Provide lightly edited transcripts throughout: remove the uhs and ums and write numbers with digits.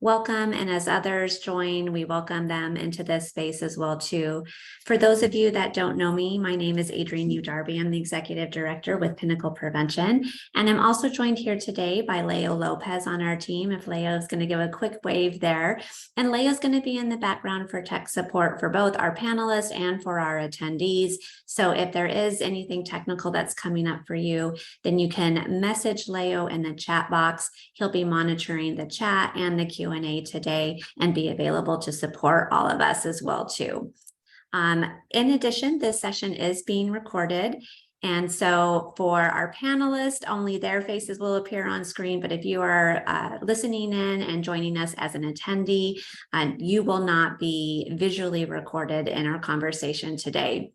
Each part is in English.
Welcome, and as others join, we welcome them into this space as well too. For those of you that don't know me, my name is Adrienne Darby. I'm the Executive Director with Pinnacle Prevention, and I'm also joined here today by Leo Lopez on our team. If Leo is going to give a quick wave there, and Leo is going to be in the background for tech support for both our panelists and for our attendees. So if there is anything technical that's coming up for you, then you can message Leo in the chat box. He'll be monitoring the chat and the Q&A today and be available to support all of us as well too. In addition, this session is being recorded. And so for our panelists, only their faces will appear on screen. But if you are listening in and joining us as an attendee, you will not be visually recorded in our conversation today.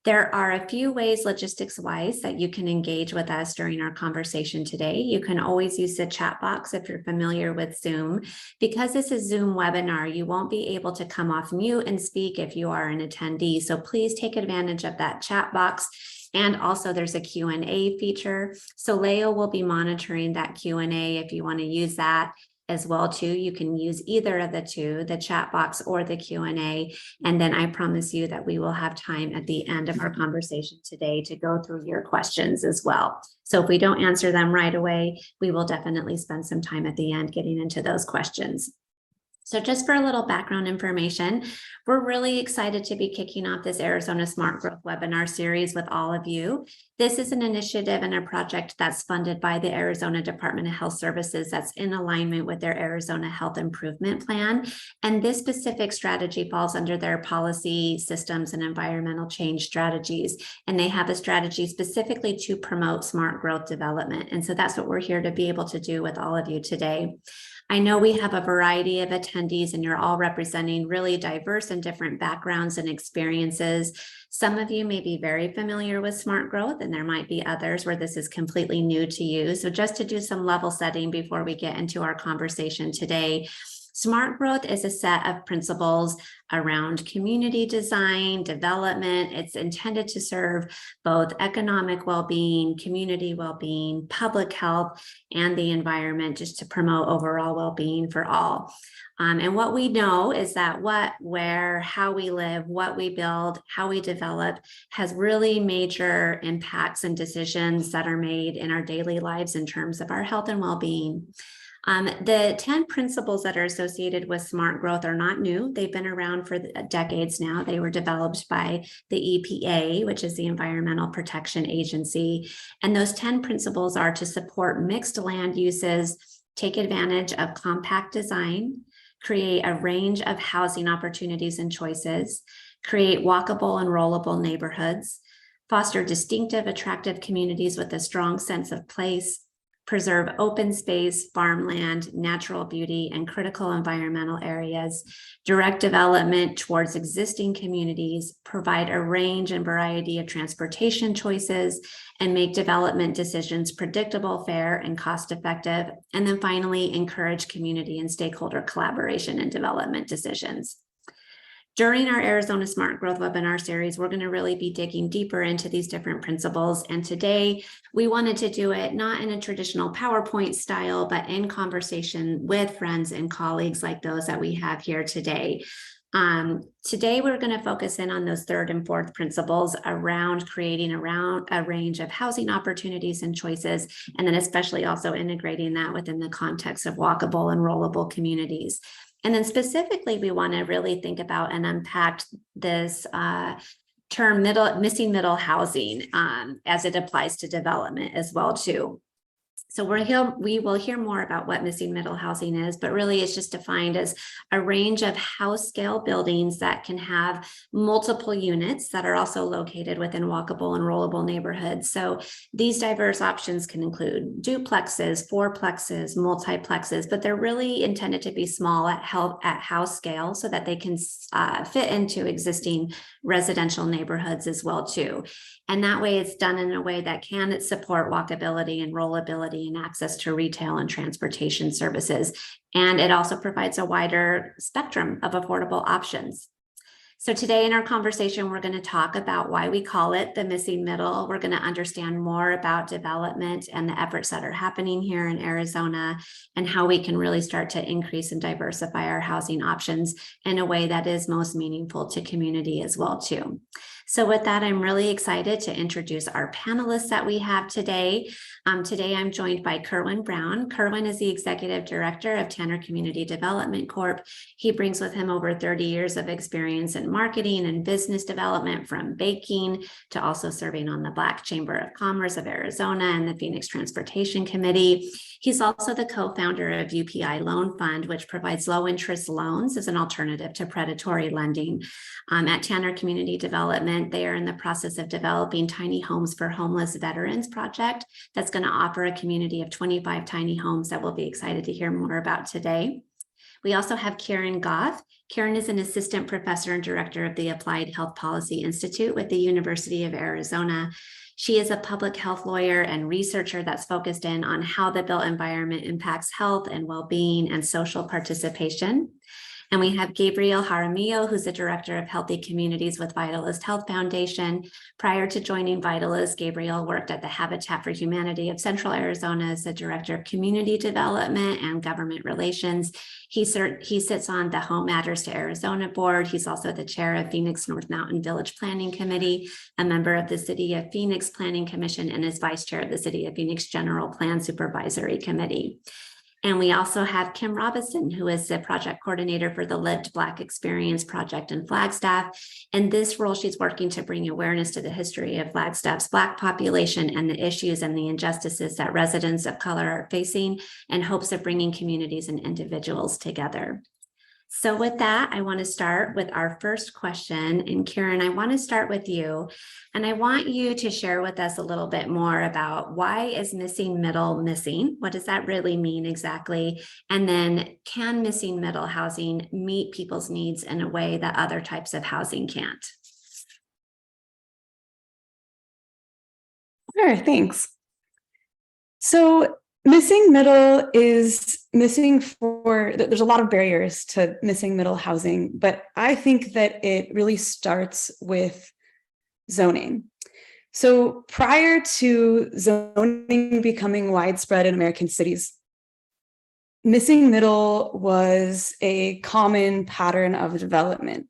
There are a few ways logistics-wise that you can engage with us during our conversation today. You can always use the chat box if you're familiar with Zoom. Because this is Zoom webinar, you won't be able to come off mute and speak if you are an attendee. So please take advantage of that chat box. And also there's a Q&A feature. So Leo will be monitoring that Q&A if you want to use that as well too. You can use either of the two, the chat box or the Q&A. And then I promise you that we will have time at the end of our conversation today to go through your questions as well. So if we don't answer them right away, we will definitely spend some time at the end getting into those questions. So just for a little background information, we're really excited to be kicking off this Arizona Smart Growth webinar series with all of you. This is an initiative and a project that's funded by the Arizona Department of Health Services that's in alignment with their Arizona Health Improvement Plan. And this specific strategy falls under their policy, systems, and environmental change strategies. And they have a strategy specifically to promote smart growth development. And so that's what we're here to be able to do with all of you today. I know we have a variety of attendees and you're all representing really diverse and different backgrounds and experiences. Some of you may be very familiar with smart growth, and there might be others where this is completely new to you. So just to do some level setting before we get into our conversation today, smart growth is a set of principles around community design, development. It's intended to serve both economic well-being, community well-being, public health, and the environment, just to promote overall well-being for all. And what we know is that what, where, how we live, what we build, how we develop has really major impacts and decisions that are made in our daily lives in terms of our health and well-being. The 10 principles that are associated with smart growth are not new. They've been around for decades now. They were developed by the EPA, which is the Environmental Protection Agency. And those 10 principles are to support mixed land uses, take advantage of compact design, create a range of housing opportunities and choices, create walkable and rollable neighborhoods, foster distinctive, attractive communities with a strong sense of place, preserve open space, farmland, natural beauty, and critical environmental areas, direct development towards existing communities, provide a range and variety of transportation choices, and make development decisions predictable, fair, and cost-effective. And then finally, encourage community and stakeholder collaboration in development decisions. During our Arizona Smart Growth webinar series, we're going to really be digging deeper into these different principles. And today we wanted to do it not in a traditional PowerPoint style, but in conversation with friends and colleagues like those that we have here today. Today, we're going to focus in on those third and fourth principles around creating a range of housing opportunities and choices, and then especially also integrating that within the context of walkable and rollable communities. And then specifically, we want to really think about and unpack this term missing middle housing as it applies to development as well too. So we will hear more about what missing middle housing is, but really it's just defined as a range of house scale buildings that can have multiple units that are also located within walkable and rollable neighborhoods. So these diverse options can include duplexes, fourplexes, multiplexes, but they're really intended to be small at house scale so that they can fit into existing residential neighborhoods as well too. And that way it's done in a way that can support walkability and rollability and access to retail and transportation services. And it also provides a wider spectrum of affordable options. So today in our conversation, we're going to talk about why we call it the missing middle. We're going to understand more about development and the efforts that are happening here in Arizona and how we can really start to increase and diversify our housing options in a way that is most meaningful to community as well too. So with that, I'm really excited to introduce our panelists that we have today. Today, I'm joined by Kerwin Brown. Kerwin is the Executive Director of Tanner Community Development Corp. He brings with him over 30 years of experience in marketing and business development, from baking to also serving on the Black Chamber of Commerce of Arizona and the Phoenix Transportation Committee. He's also the co-founder of UPI Loan Fund, which provides low-interest loans as an alternative to predatory lending. At Tanner Community Development, they are in the process of developing Tiny Homes for Homeless Veterans project that's going to offer a community of 25 tiny homes that we'll be excited to hear more about today. We also have Kirin Goff. Kirin is an assistant professor and director of the Applied Health Policy Institute with the University of Arizona. She is a public health lawyer and researcher that's focused in on how the built environment impacts health and well-being and social participation. And we have Gabriel Jaramillo, who's the director of Healthy Communities with Vitalist Health Foundation. Prior to joining Vitalist, Gabriel worked at the Habitat for Humanity of Central Arizona as the director of community development and government relations. He sits on the Home Matters to Arizona board. He's also the chair of Phoenix North Mountain Village Planning Committee, a member of the City of Phoenix Planning Commission, and is vice chair of the City of Phoenix General Plan Supervisory Committee. And we also have Kim Robinson, who is the project coordinator for the Lived Black Experience Project in Flagstaff. In this role, she's working to bring awareness to the history of Flagstaff's Black population and the issues and the injustices that residents of color are facing, in hopes of bringing communities and individuals together. So with that, I want to start with our first question. And Kirin, I want to start with you. And I want you to share with us a little bit more about, why is missing middle missing? What does that really mean exactly? And then, can missing middle housing meet people's needs in a way that other types of housing can't? Sure, thanks. So missing middle is missing there's a lot of barriers to missing middle housing, but I think that it really starts with zoning. So prior to zoning becoming widespread in American cities, missing middle was a common pattern of development.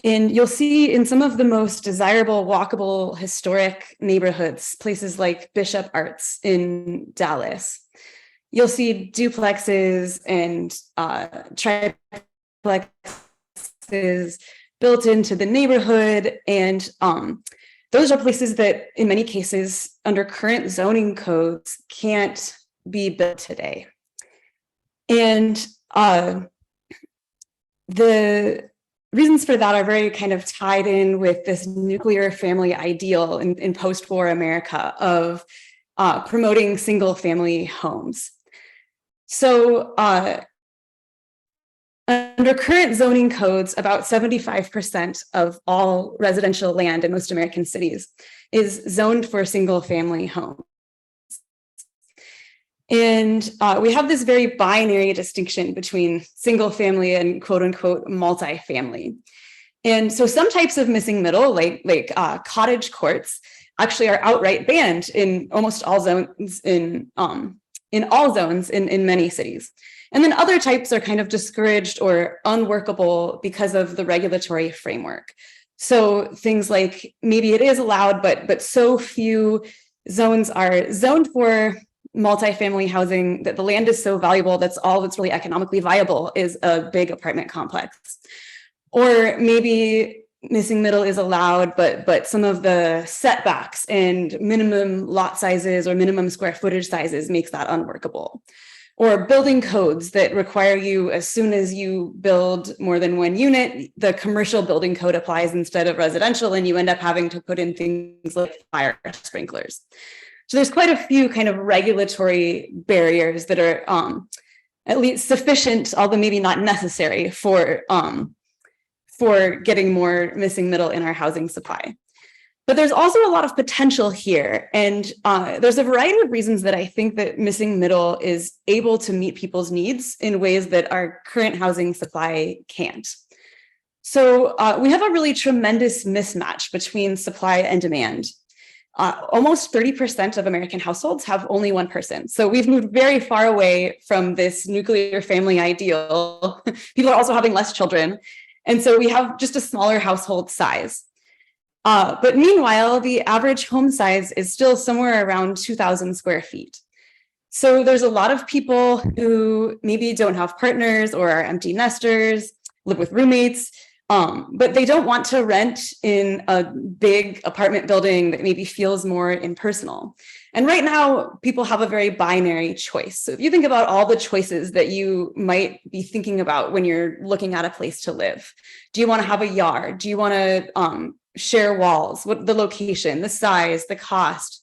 And you'll see in some of the most desirable, walkable, historic neighborhoods, places like Bishop Arts in Dallas, you'll see duplexes and triplexes built into the neighborhood. And those are places that, in many cases, under current zoning codes, can't be built today. And the reasons for that are very kind of tied in with this nuclear family ideal in post-war America of promoting single-family homes. So under current zoning codes, about 75% of all residential land in most American cities is zoned for single-family homes. And we have this very binary distinction between single family and quote unquote multifamily. And so some types of missing middle, like cottage courts, actually are outright banned in almost all zones in many cities. And then other types are kind of discouraged or unworkable because of the regulatory framework. So things like, maybe it is allowed, but so few zones are zoned for multifamily housing that the land is so valuable that's all that's really economically viable is a big apartment complex. Or maybe missing middle is allowed, but some of the setbacks and minimum lot sizes or minimum square footage sizes makes that unworkable. Or building codes that require you, as soon as you build more than one unit, the commercial building code applies instead of residential, and you end up having to put in things like fire sprinklers. So there's quite a few kind of regulatory barriers that are at least sufficient, although maybe not necessary, for getting more missing middle in our housing supply. But there's also a lot of potential here. And there's a variety of reasons that I think that missing middle is able to meet people's needs in ways that our current housing supply can't. So we have a really tremendous mismatch between supply and demand. Almost 30% of American households have only one person. So we've moved very far away from this nuclear family ideal. People are also having less children. And so we have just a smaller household size. But meanwhile, the average home size is still somewhere around 2,000 square feet. So there's a lot of people who maybe don't have partners or are empty nesters, live with roommates, but they don't want to rent in a big apartment building that maybe feels more impersonal. And right now, people have a very binary choice. So if you think about all the choices that you might be thinking about when you're looking at a place to live, do you want to have a yard? Do you want to share walls? What the location, the size, the cost?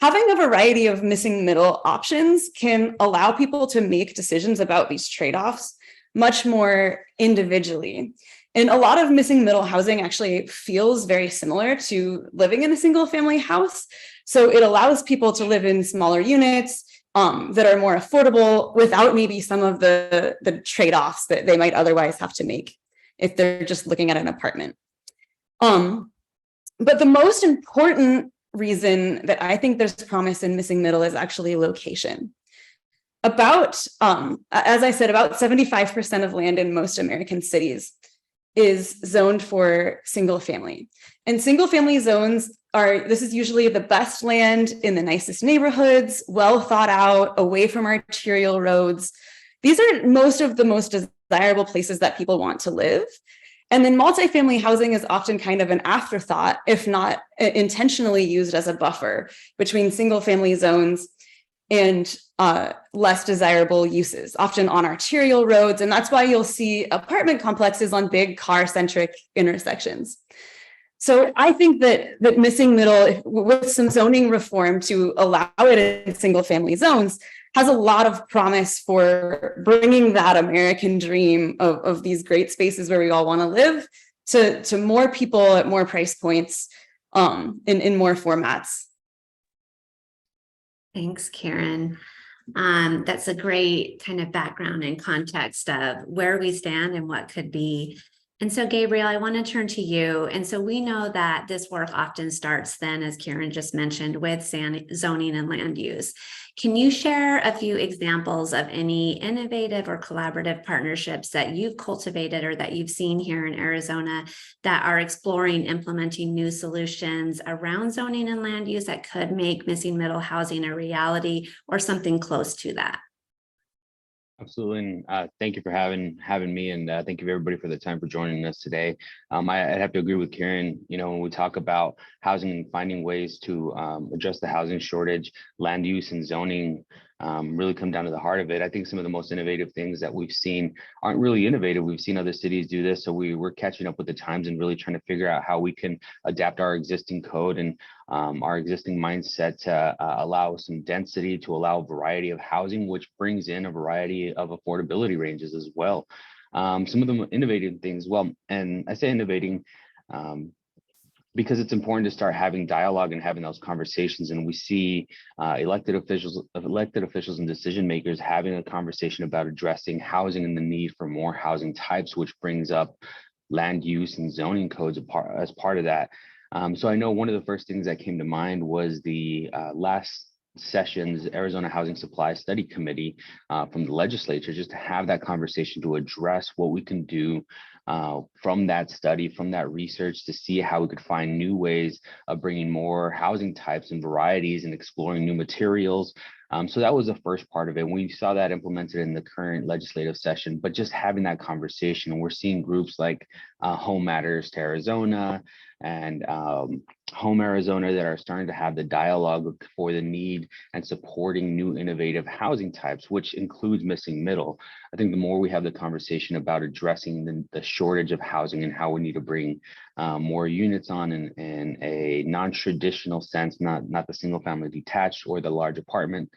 Having a variety of missing middle options can allow people to make decisions about these trade-offs much more individually. And a lot of missing middle housing actually feels very similar to living in a single family house. So it allows people to live in smaller units that are more affordable without maybe some of the trade-offs that they might otherwise have to make if they're just looking at an apartment. But the most important reason that I think there's promise in missing middle is actually location. About, as I said, about 75% of land in most American cities is zoned for single family. And single family zones this is usually the best land in the nicest neighborhoods, well thought out, away from arterial roads. These are most of the most desirable places that people want to live. And then multifamily housing is often kind of an afterthought, if not intentionally used as a buffer between single family zones and less desirable uses, often on arterial roads. And that's why you'll see apartment complexes on big car-centric intersections. So I think that missing middle, with some zoning reform to allow it in single family zones, has a lot of promise for bringing that American dream of these great spaces where we all want to live to more people at more price points in more formats. Thanks, Kirin. That's a great kind of background and context of where we stand and what could be. And so, Gabriel, I want to turn to you. And so we know that this work often starts then, as Kirin just mentioned, with zoning and land use. Can you share a few examples of any innovative or collaborative partnerships that you've cultivated or that you've seen here in Arizona that are exploring implementing new solutions around zoning and land use that could make missing middle housing a reality or something close to that? Absolutely. And thank you for having me, and thank you everybody for the time for joining us today. I'd have to agree with Kirin. You know, when we talk about housing and finding ways to address the housing shortage, land use and zoning really come down to the heart of it. I think some of the most innovative things that we've seen aren't really innovative. We've seen other cities do this, so we're catching up with the times and really trying to figure out how we can adapt our existing code and our existing mindset to allow some density, to allow a variety of housing, which brings in a variety of affordability ranges as well. Some of them innovative things, well, and I say innovating because it's important to start having dialogue and having those conversations. And we see elected officials and decision makers having a conversation about addressing housing and the need for more housing types, which brings up land use and zoning codes as part of that. So I know one of the first things that came to mind was the last session's Arizona Housing Supply Study Committee from the legislature, just to have that conversation to address what we can do from that study, from that research, to see how we could find new ways of bringing more housing types and varieties and exploring new materials. So that was the first part of it. We saw that implemented in the current legislative session, but just having that conversation, we're seeing groups like Home Matters to Arizona and Home Arizona that are starting to have the dialogue for the need and supporting new innovative housing types, which includes missing middle. I think the more we have the conversation about addressing the shortage of housing and how we need to bring more units on in a non-traditional sense, not the single family detached or the large apartment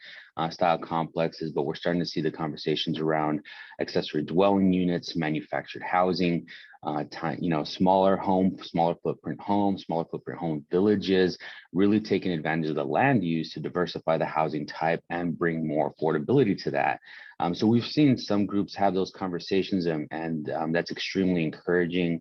style complexes, but we're starting to see the conversations around accessory dwelling units, manufactured housing, smaller footprint homes, smaller footprint home villages, really taking advantage of the land use to diversify the housing type and bring more affordability to that. So we've seen some groups have those conversations, and that's extremely encouraging.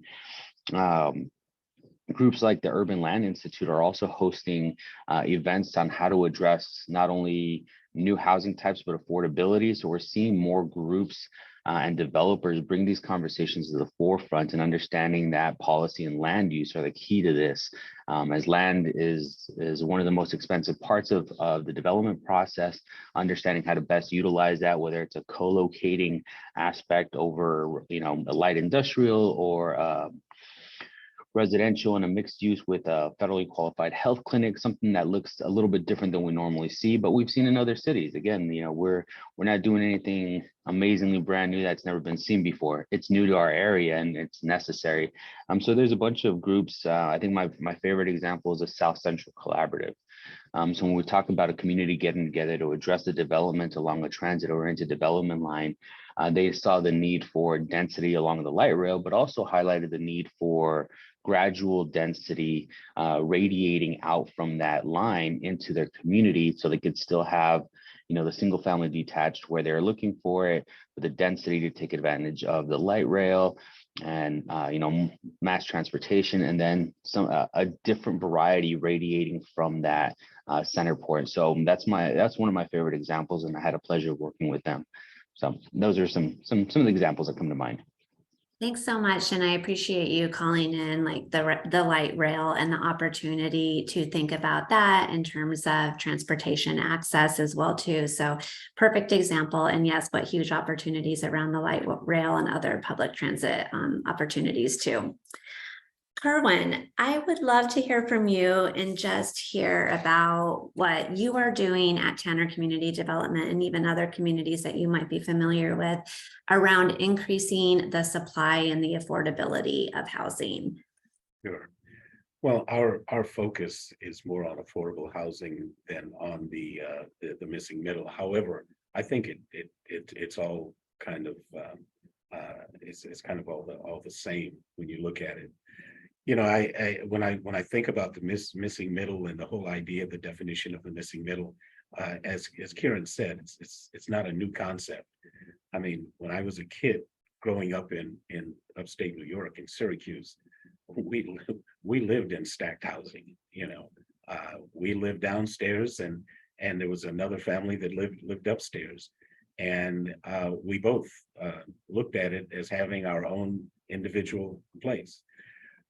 Groups like the Urban Land Institute are also hosting events on how to address not only new housing types, but affordability. So we're seeing more groups and developers bring these conversations to the forefront, and understanding that policy and land use are the key to this, as land is one of the most expensive parts of the development process. Understanding how to best utilize that, whether it's a co-locating aspect over a light industrial or residential and a mixed use with a federally qualified health clinic, something that looks a little bit different than we normally see, but we've seen in other cities. Again, we're not doing anything amazingly brand new that's never been seen before. It's new to our area and it's necessary. So there's a bunch of groups. I think my favorite example is the South Central Collaborative. So when we talk about a community getting together to address the development along a transit-oriented development line, they saw the need for density along the light rail, but also highlighted the need for gradual density radiating out from that line into their community, so they could still have the single family detached where they're looking for it, with the density to take advantage of the light rail and mass transportation, and then a different variety radiating from that center point. So that's one of my favorite examples, and I had a pleasure of working with them. So those are some of the examples that come to mind. Thanks so much. And I appreciate you calling in like the light rail and the opportunity to think about that in terms of transportation access as well too. So perfect example. And yes, but huge opportunities around the light rail and other public transit opportunities too. Kerwin, I would love to hear from you and just hear about what you are doing at Tanner Community Development and even other communities that you might be familiar with around increasing the supply and the affordability of housing. Sure. Well, our focus is more on affordable housing than on the missing middle. However, I think it's all kind of it's kind of all the same when you look at it. When I think about the missing middle and the whole idea of the definition of the missing middle, as Kirin said, it's not a new concept. I mean, when I was a kid growing up in upstate New York in Syracuse, we lived in stacked housing. We lived downstairs, and there was another family that lived upstairs, and we both looked at it as having our own individual place.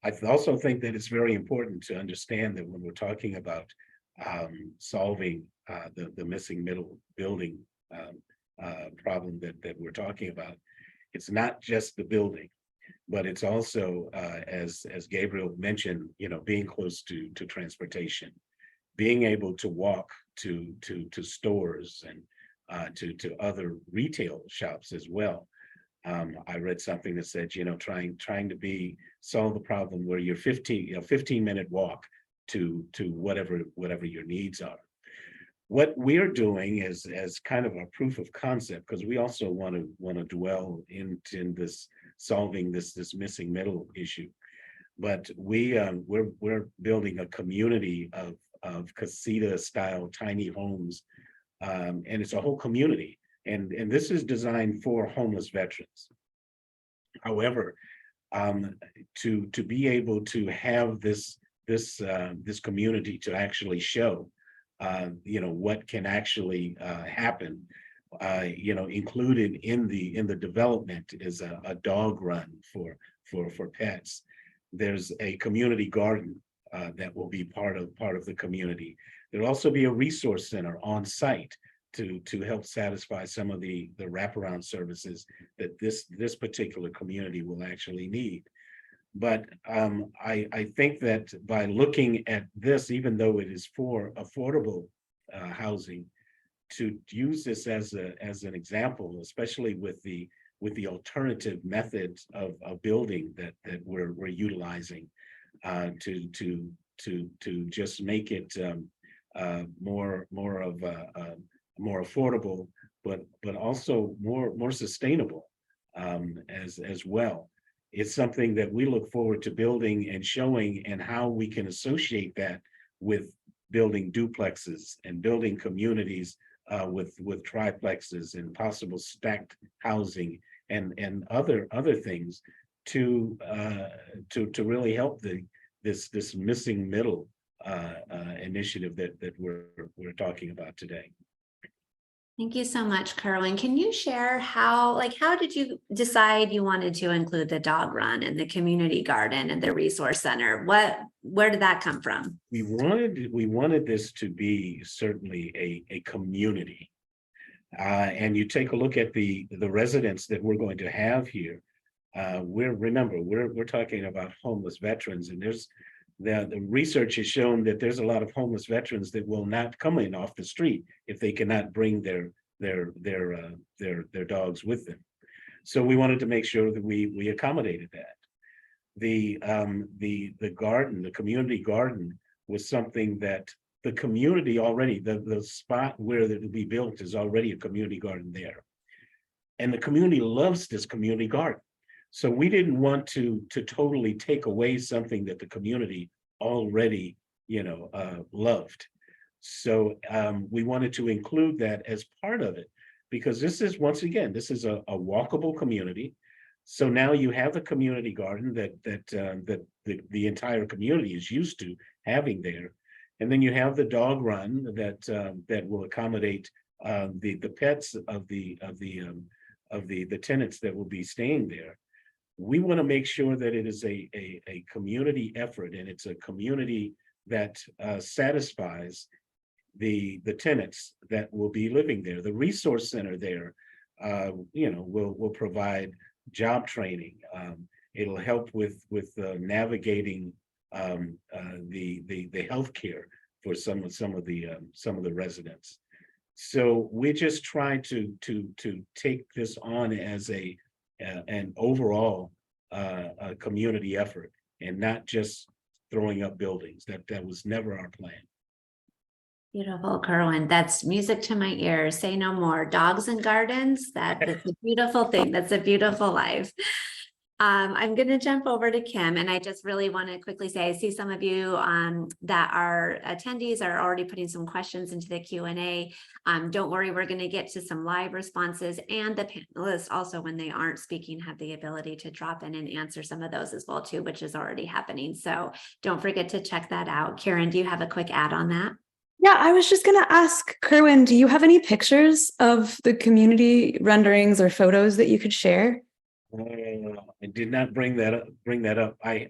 I also think that it's very important to understand that when we're talking about solving the missing middle building problem that we're talking about, it's not just the building, but it's also, as Gabriel mentioned, being close to transportation, being able to walk to stores and to other retail shops as well. I read something that said, trying to solve the problem where you're 15-minute walk to whatever your needs are. What we're doing is as kind of a proof of concept, because we also want to dwell in this solving this missing middle issue. But we're building a community of casita style tiny homes, and it's a whole community. And this is designed for homeless veterans. However, to be able to have this community to actually show, what can actually happen, included in the development is a dog run for pets. There's a community garden that will be part of the community. There'll also be a resource center on site to help satisfy some of the wraparound services that this particular community will actually need. But I think that by looking at this, even though it is for affordable housing, to use this as an example, especially with the alternative methods of building that we're utilizing, to just make it more more affordable, but also more sustainable as well. It's something that we look forward to building and showing, and how we can associate that with building duplexes and building communities with triplexes and possible stacked housing and other things to really help this missing middle initiative that we're talking about today. Thank you so much, Kerwin. Can you share how did you decide you wanted to include the dog run and the community garden and the resource center? Where did that come from? We wanted this to be certainly a community. And you take a look at the residents that we're going to have here. We're talking about homeless veterans, and the research has shown that there's a lot of homeless veterans that will not come in off the street if they cannot bring their dogs with them. So we wanted to make sure that we accommodated that. The garden, the community garden, was something that the community already, the spot where it will be built is already a community garden there. And the community loves this community garden. So we didn't want to totally take away something that the community already, loved. So we wanted to include that as part of it, because this is, once again, this is a walkable community. So now you have the community garden that the entire community is used to having there, and then you have the dog run that will accommodate the pets of the tenants that will be staying there. We want to make sure that it is a community effort, and it's a community that satisfies the tenants that will be living there. The resource center there, will provide job training. It'll help with navigating the healthcare for some of the residents. So we're just trying to take this on as an overall community effort, and not just throwing up buildings. That was never our plan. Beautiful, Kerwin. That's music to my ears. Say no more. Dogs and gardens. That's a beautiful thing. That's a beautiful life. I'm going to jump over to Kim, and I just really want to quickly say, I see some of you that are attendees are already putting some questions into the Q&A. Don't worry, we're going to get to some live responses, and the panelists also, when they aren't speaking, have the ability to drop in and answer some of those as well too, which is already happening. So don't forget to check that out. Kirin, do you have a quick add on that? Yeah, I was just going to ask Kerwin, do you have any pictures of the community renderings or photos that you could share? I did not bring that up. I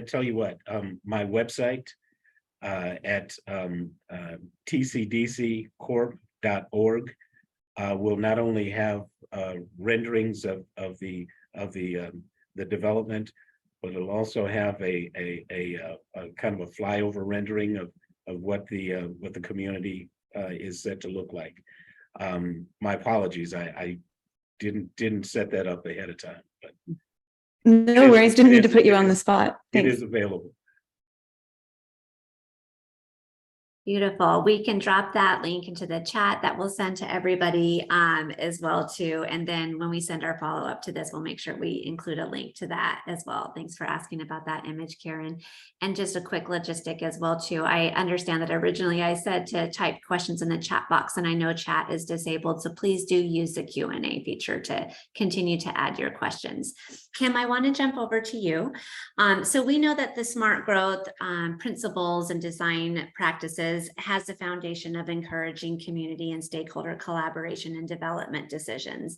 tell you what, my website at tcdccorp.org will not only have renderings of the development, but it'll also have a kind of a flyover rendering of what the community is set to look like. My apologies, I didn't set that up ahead of time, but no worries. Didn't mean to put you on the spot. Thanks. It is available. Beautiful. We can drop that link into the chat that we'll send to everybody as well too. And then when we send our follow-up to this, we'll make sure we include a link to that as well. Thanks for asking about that image, Kirin. And just a quick logistic as well too. I understand that originally I said to type questions in the chat box, and I know chat is disabled. So please do use the Q&A feature to continue to add your questions. Kim, I want to jump over to you. So we know that the smart growth principles and design practices has the foundation of encouraging community and stakeholder collaboration and development decisions.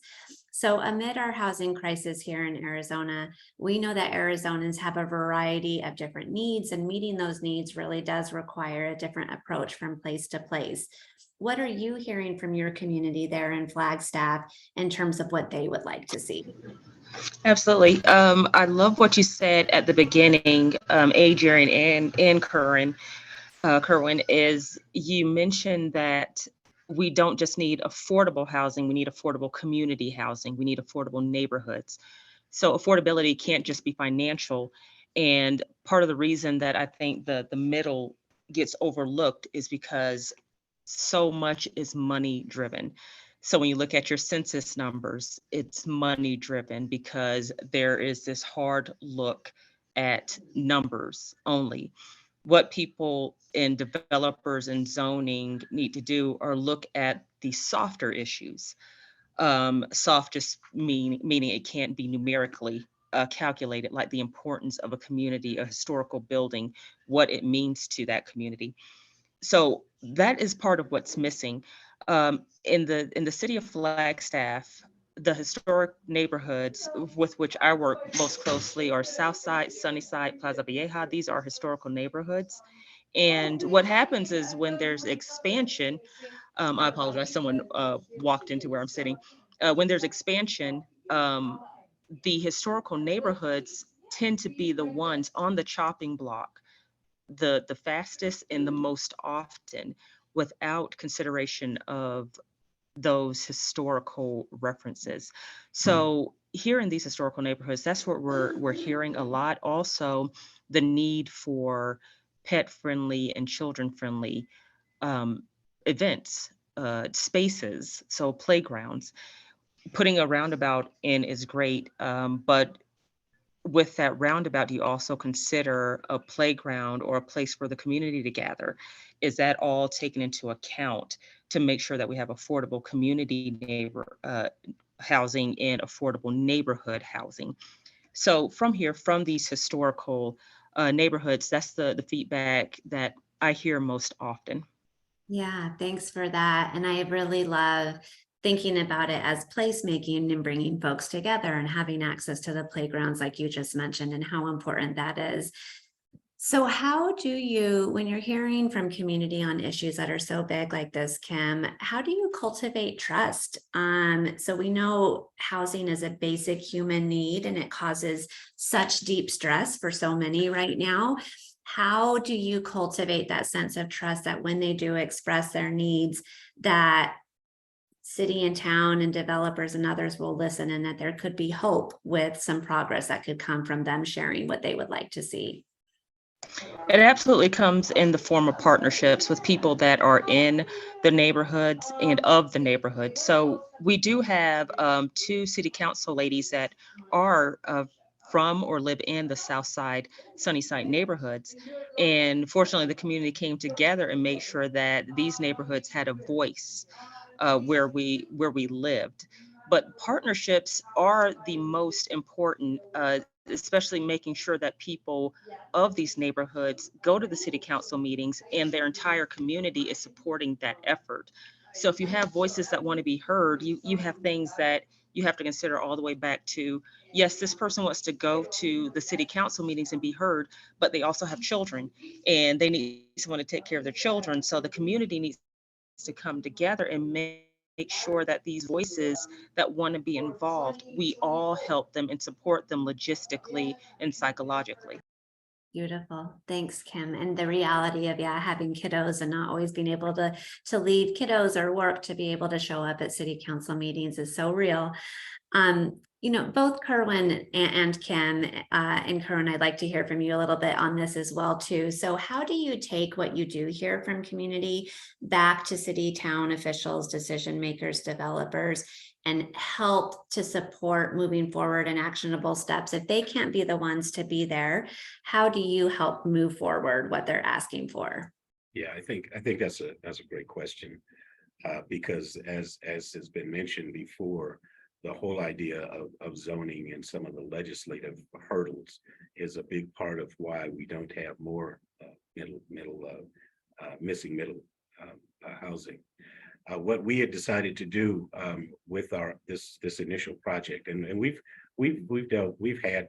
So amid our housing crisis here in Arizona, we know that Arizonans have a variety of different needs, and meeting those needs really does require a different approach from place to place. What are you hearing from your community there in Flagstaff in terms of what they would like to see? Absolutely. I love what you said at the beginning, Adrian and Kerwin, is you mentioned that we don't just need affordable housing, we need affordable community housing, we need affordable neighborhoods. So affordability can't just be financial. And part of the reason that I think the middle gets overlooked is because so much is money driven. So when you look at your census numbers, it's money driven because there is this hard look at numbers only. What people and developers and zoning need to do are look at the softer issues. Soft just meaning it can't be numerically calculated, like the importance of a community, a historical building, what it means to that community. So that is part of what's missing. In the city of Flagstaff, the historic neighborhoods with which I work most closely are Southside, Sunnyside, Plaza Vieja. These are historical neighborhoods. And what happens is when there's expansion, I apologize, someone walked into where I'm sitting. When there's expansion, the historical neighborhoods tend to be the ones on the chopping block the fastest and the most often without consideration of those historical references. So here in these historical neighborhoods, that's what we're hearing a lot. Also, the need for pet-friendly and children-friendly events, spaces, so playgrounds. Putting a roundabout in is great, but with that roundabout, do you also consider a playground or a place for the community to gather? Is that all taken into account to make sure that we have affordable community housing and affordable neighborhood housing? So from here, from these historical neighborhoods, that's the feedback that I hear most often. Yeah, thanks for that. And I really love thinking about it as placemaking and bringing folks together and having access to the playgrounds like you just mentioned and how important that is. So how do you, when you're hearing from community on issues that are so big like this, Kim, how do you cultivate trust? So we know housing is a basic human need and it causes such deep stress for so many right now. How do you cultivate that sense of trust that when they do express their needs, that city and town and developers and others will listen and that there could be hope with some progress that could come from them sharing what they would like to see? It absolutely comes in the form of partnerships with people that are in the neighborhoods and of the neighborhood. So we do have two city council ladies that are from or live in the Southside, Sunnyside neighborhoods. And fortunately, the community came together and made sure that these neighborhoods had a voice where we lived. But partnerships are the most important, especially making sure that people of these neighborhoods go to the city council meetings and their entire community is supporting that effort. So if you have voices that want to be heard, you have things that you have to consider all the way back to, yes, this person wants to go to the city council meetings and be heard, but they also have children and they need someone to take care of their children. So the community needs to come together and make sure that these voices that want to be involved, we all help them and support them logistically and psychologically. Beautiful. Thanks, Kim. And the reality of, yeah, having kiddos and not always being able to leave kiddos or work to be able to show up at city council meetings is so real. Both Kerwin and Kim and Kerwin, I'd like to hear from you a little bit on this as well, too. So how do you take what you do hear from community back to city, town officials, decision makers, developers, and help to support moving forward and actionable steps? If they can't be the ones to be there, how do you help move forward what they're asking for? Yeah, I think that's a great question, because as has been mentioned before, the whole idea of zoning and some of the legislative hurdles is a big part of why we don't have more missing middle housing. What we had decided to do with this initial project, and we've had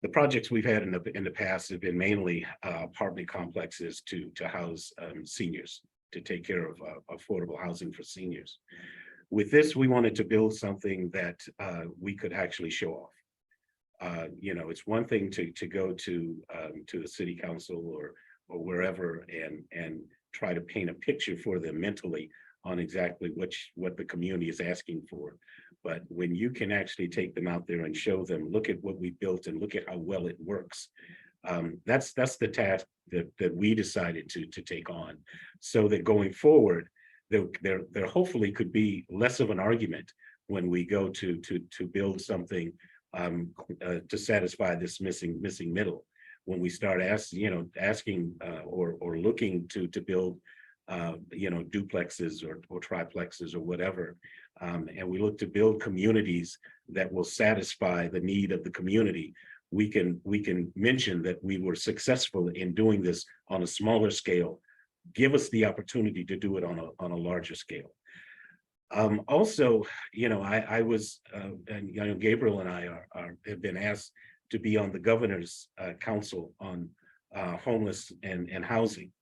the projects we've had in the past have been mainly apartment complexes to house seniors, to take care of affordable housing for seniors. With this, we wanted to build something that we could actually show off. It's one thing to go to the city council or wherever and try to paint a picture for them mentally on exactly what the community is asking for. But when you can actually take them out there and show them, look at what we built and look at how well it works, that's the task that we decided to take on, so that going forward, there hopefully could be less of an argument when we go to build something to satisfy this missing middle. When we start asking or looking to build duplexes or triplexes or whatever, and we look to build communities that will satisfy the need of the community, we can mention that we were successful in doing this on a smaller scale. Give us the opportunity to do it on a larger scale. Also, I was, and Gabriel and I have been asked to be on the governor's council on homeless and housing,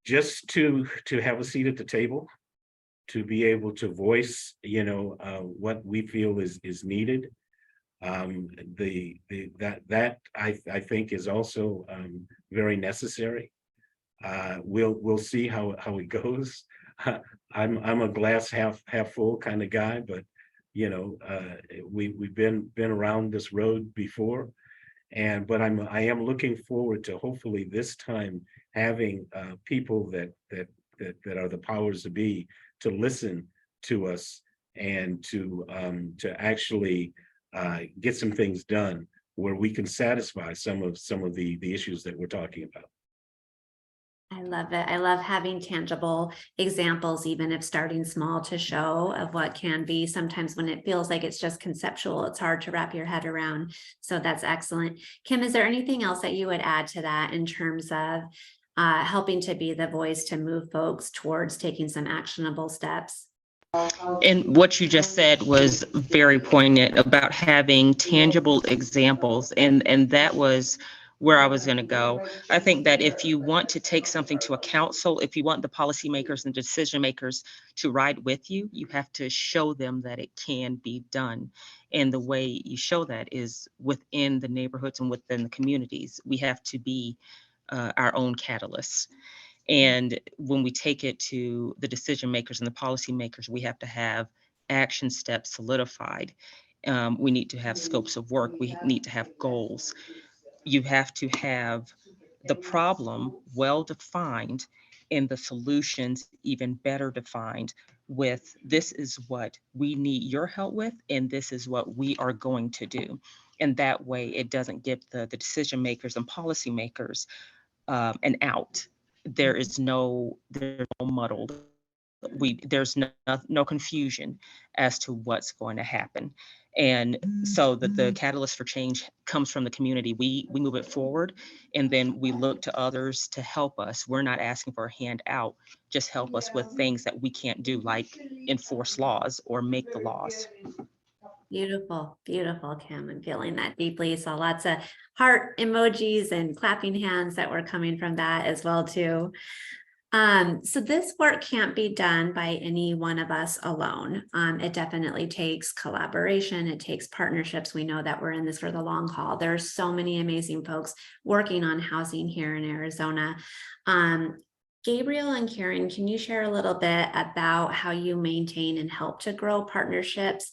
just to have a seat at the table, to be able to voice, what we feel is needed. That I think is also very necessary. We'll see how it goes. I'm a glass half full kind of guy, but we've been around this road before, but I am looking forward to hopefully this time having people that are the powers to be to listen to us and to actually get some things done where we can satisfy some of the issues that we're talking about. I love it. I love having tangible examples, even if starting small, to show of what can be. Sometimes when it feels like it's just conceptual, it's hard to wrap your head around. So that's excellent. Kim, is there anything else that you would add to that in terms of helping to be the voice to move folks towards taking some actionable steps? And what you just said was very poignant about having tangible examples. And that was where I was going to go. I think that if you want to take something to a council, if you want the policymakers and decision makers to ride with you, you have to show them that it can be done. And the way you show that is within the neighborhoods and within the communities. We have to be our own catalysts. And when we take it to the decision makers and the policy makers, we have to have action steps solidified. We need to have scopes of work. We need to have goals. You have to have the problem well defined and the solutions even better defined with, this is what we need your help with, and this is what we are going to do. And that way it doesn't give the decision makers and policy makers an out. There's no muddled. There's no confusion as to what's going to happen. And so the catalyst for change comes from the community. We move it forward, and then we look to others to help us. We're not asking for a handout, just help us with things that we can't do, like enforce laws or make the laws. Beautiful, beautiful, Kim. I'm feeling that deeply. So lots of heart emojis and clapping hands that were coming from that as well too. So this work can't be done by any one of us alone. It definitely takes collaboration. It takes partnerships. We know that we're in this for the long haul. There's so many amazing folks working on housing here in Arizona. Gabriel and Kirin, can you share a little bit about how you maintain and help to grow partnerships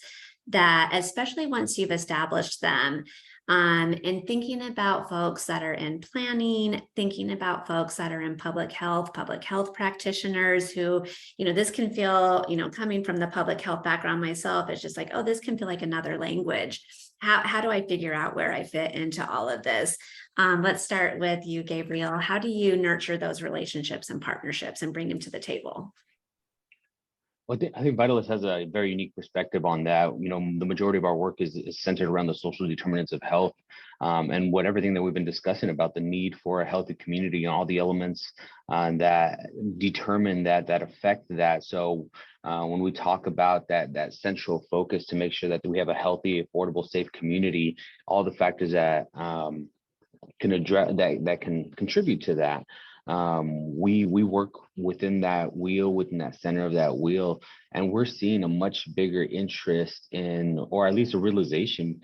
that, especially once you've established them, and thinking about folks that are in planning, thinking about folks that are in public health practitioners who, this can feel, coming from the public health background myself, it's just like, oh, this can feel like another language. How do I figure out where I fit into all of this? Let's start with you, Gabriel. How do you nurture those relationships and partnerships and bring them to the table? Well, I think Vitalist has a very unique perspective on that. The majority of our work is centered around the social determinants of health, and everything that we've been discussing about the need for a healthy community and all the elements that determine that affect that. So when we talk about that central focus to make sure that we have a healthy, affordable, safe community, all the factors that can address that can contribute to that. We work within that wheel, within that center of that wheel, and we're seeing a much bigger interest in, or at least a realization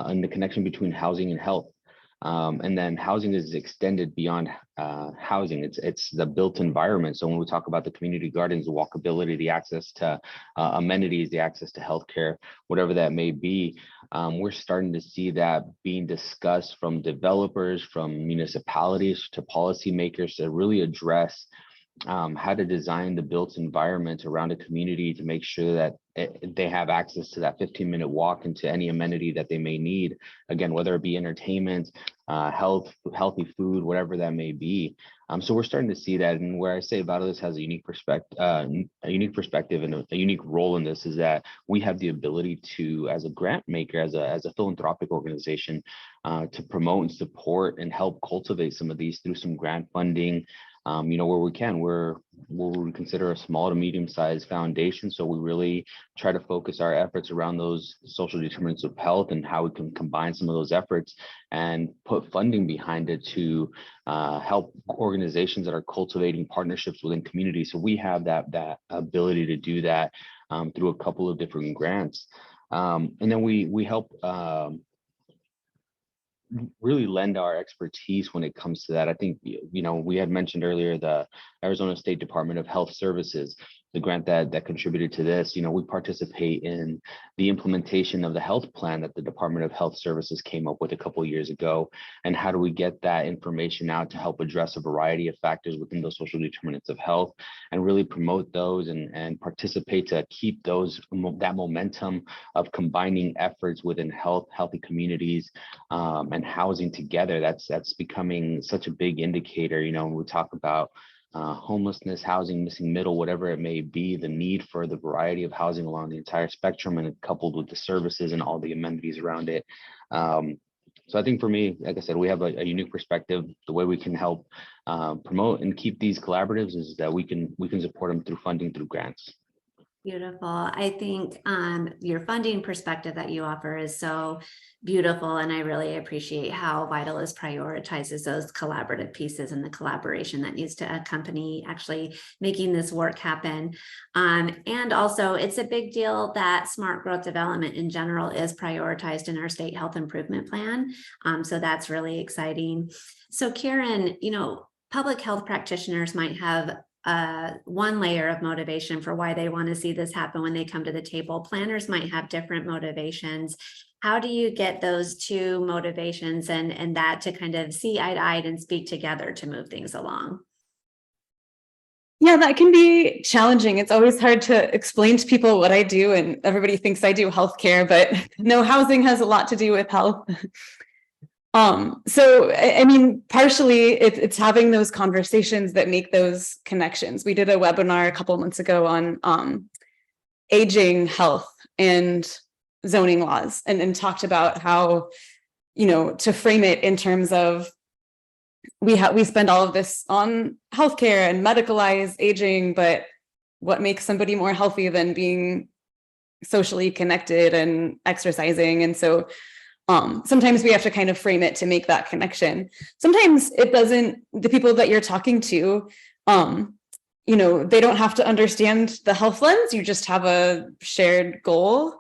in the connection between housing and health. And then housing is extended beyond housing. It's the built environment. So when we talk about the community gardens, the walkability, the access to amenities, the access to healthcare, whatever that may be, we're starting to see that being discussed from developers, from municipalities to policymakers to really address how to design the built environment around a community to make sure that they have access to that 15-minute walk into any amenity that they may need. Again, whether it be entertainment, healthy food, whatever that may be. So we're starting to see that. And where I say Vitalists has a unique perspective and a unique role in this is that we have the ability to, as a grant maker, as a philanthropic organization, to promote and support and help cultivate some of these through some grant funding. Where we can, we're what we consider a small to medium-sized foundation. So we really try to focus our efforts around those social determinants of health and how we can combine some of those efforts and put funding behind it to help organizations that are cultivating partnerships within communities. So we have that ability to do that through a couple of different grants. And then we help really lend our expertise when it comes to that. I think, we had mentioned earlier the Arizona State Department of Health Services, the grant that contributed to this. We participate in the implementation of the health plan that the Department of Health Services came up with a couple of years ago. And how do we get that information out to help address a variety of factors within those social determinants of health and really promote those and participate to keep that momentum of combining efforts within healthy communities and housing together. That's becoming such a big indicator. When we talk about homelessness, housing, missing middle, whatever it may be, the need for the variety of housing along the entire spectrum and coupled with the services and all the amenities around it. So I think for me, like I said, we have a unique perspective. The way we can help promote and keep these collaboratives is that we can support them through funding, through grants. Beautiful. I think your funding perspective that you offer is so beautiful, and I really appreciate how Vitalist prioritizes those collaborative pieces and the collaboration that needs to accompany actually making this work happen. And also, it's a big deal that smart growth development in general is prioritized in our state health improvement plan. So that's really exciting. So Kirin, public health practitioners might have one layer of motivation for why they want to see this happen when they come to the table. Planners might have different motivations. How do you get those two motivations and that to kind of see eye to eye and speak together to move things along? Yeah, that can be challenging. It's always hard to explain to people what I do, and everybody thinks I do healthcare, but no, housing has a lot to do with health. So, I mean, partially it's having those conversations that make those connections. We did a webinar a couple of months ago on aging, health, and zoning laws, and talked about how, to frame it in terms of we spend all of this on healthcare and medicalize aging, but what makes somebody more healthy than being socially connected and exercising? And so sometimes we have to kind of frame it to make that connection. Sometimes it doesn't, the people that you're talking to, they don't have to understand the health lens. You just have a shared goal.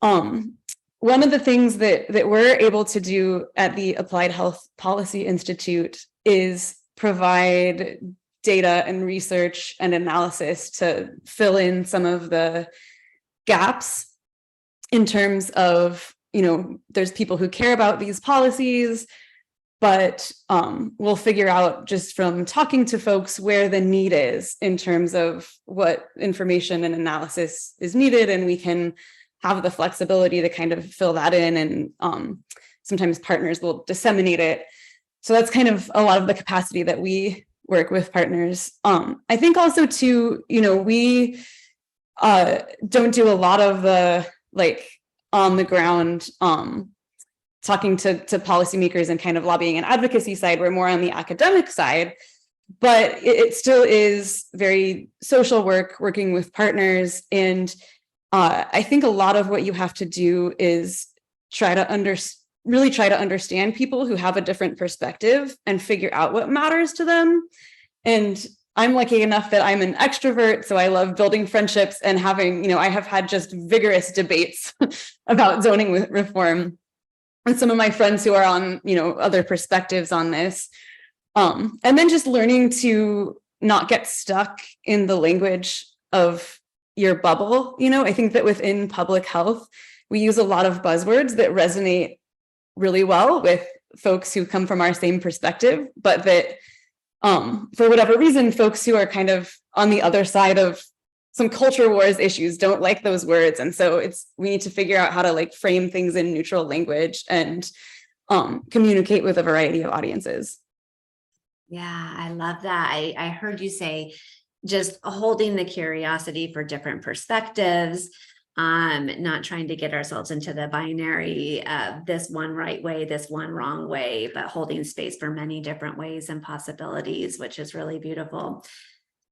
One of the things that we're able to do at the Applied Health Policy Institute is provide data and research and analysis to fill in some of the gaps in terms of, there's people who care about these policies, but we'll figure out just from talking to folks where the need is in terms of what information and analysis is needed, and we can have the flexibility to kind of fill that in, and sometimes partners will disseminate it. So that's kind of a lot of the capacity that we work with partners. I think also too, we don't do a lot of the on the ground talking to policymakers and kind of lobbying and advocacy side. We're more on the academic side, but it still is very social work, working with partners. And I think a lot of what you have to do is really try to understand people who have a different perspective and figure out what matters to them. And I'm lucky enough that I'm an extrovert, so I love building friendships and having, I have had just vigorous debates about zoning reform with some of my friends who are on, other perspectives on this. And then just learning to not get stuck in the language of your bubble. I think that within public health, we use a lot of buzzwords that resonate really well with folks who come from our same perspective, but that for whatever reason, folks who are kind of on the other side of some culture wars issues don't like those words. And so we need to figure out how to like frame things in neutral language and communicate with a variety of audiences. Yeah, I love that. I heard you say just holding the curiosity for different perspectives, not trying to get ourselves into the binary of this one right way, this one wrong way, but holding space for many different ways and possibilities, which is really beautiful.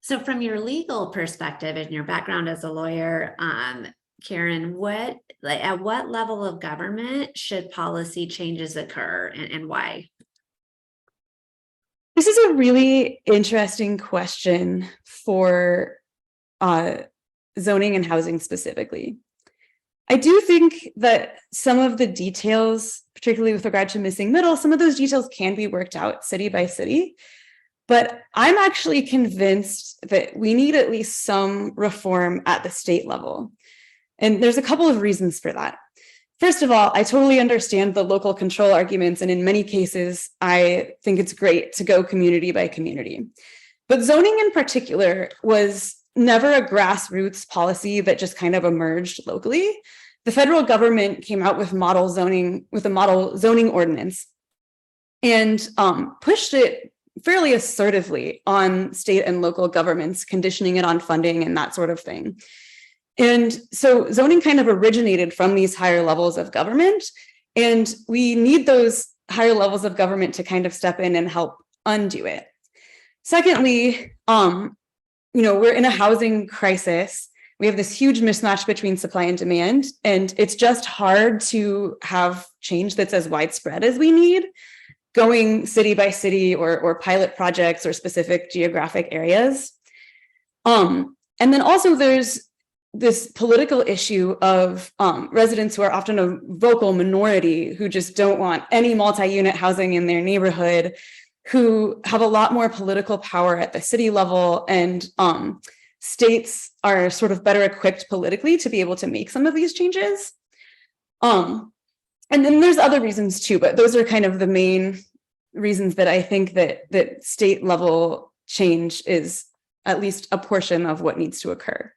So from your legal perspective and your background as a lawyer, Kirin, at what level of government should policy changes occur and why? This is a really interesting question for zoning and housing specifically. I do think that some of the details, particularly with regard to missing middle, some of those details can be worked out city by city. But I'm actually convinced that we need at least some reform at the state level. And there's a couple of reasons for that. First of all, I totally understand the local control arguments, and in many cases, I think it's great to go community by community. But zoning in particular was never a grassroots policy that just kind of emerged locally. The federal government came out with a model zoning ordinance and pushed it fairly assertively on state and local governments, conditioning it on funding and that sort of thing. And so zoning kind of originated from these higher levels of government, and we need those higher levels of government to kind of step in and help undo it. Secondly, we're in a housing crisis. We have this huge mismatch between supply and demand, and it's just hard to have change that's as widespread as we need, going city by city or pilot projects or specific geographic areas. And then also there's this political issue of residents who are often a vocal minority who just don't want any multi-unit housing in their neighborhood, who have a lot more political power at the city level, and states are sort of better equipped politically to be able to make some of these changes. And then there's other reasons too, but those are kind of the main reasons that I think that state level change is at least a portion of what needs to occur.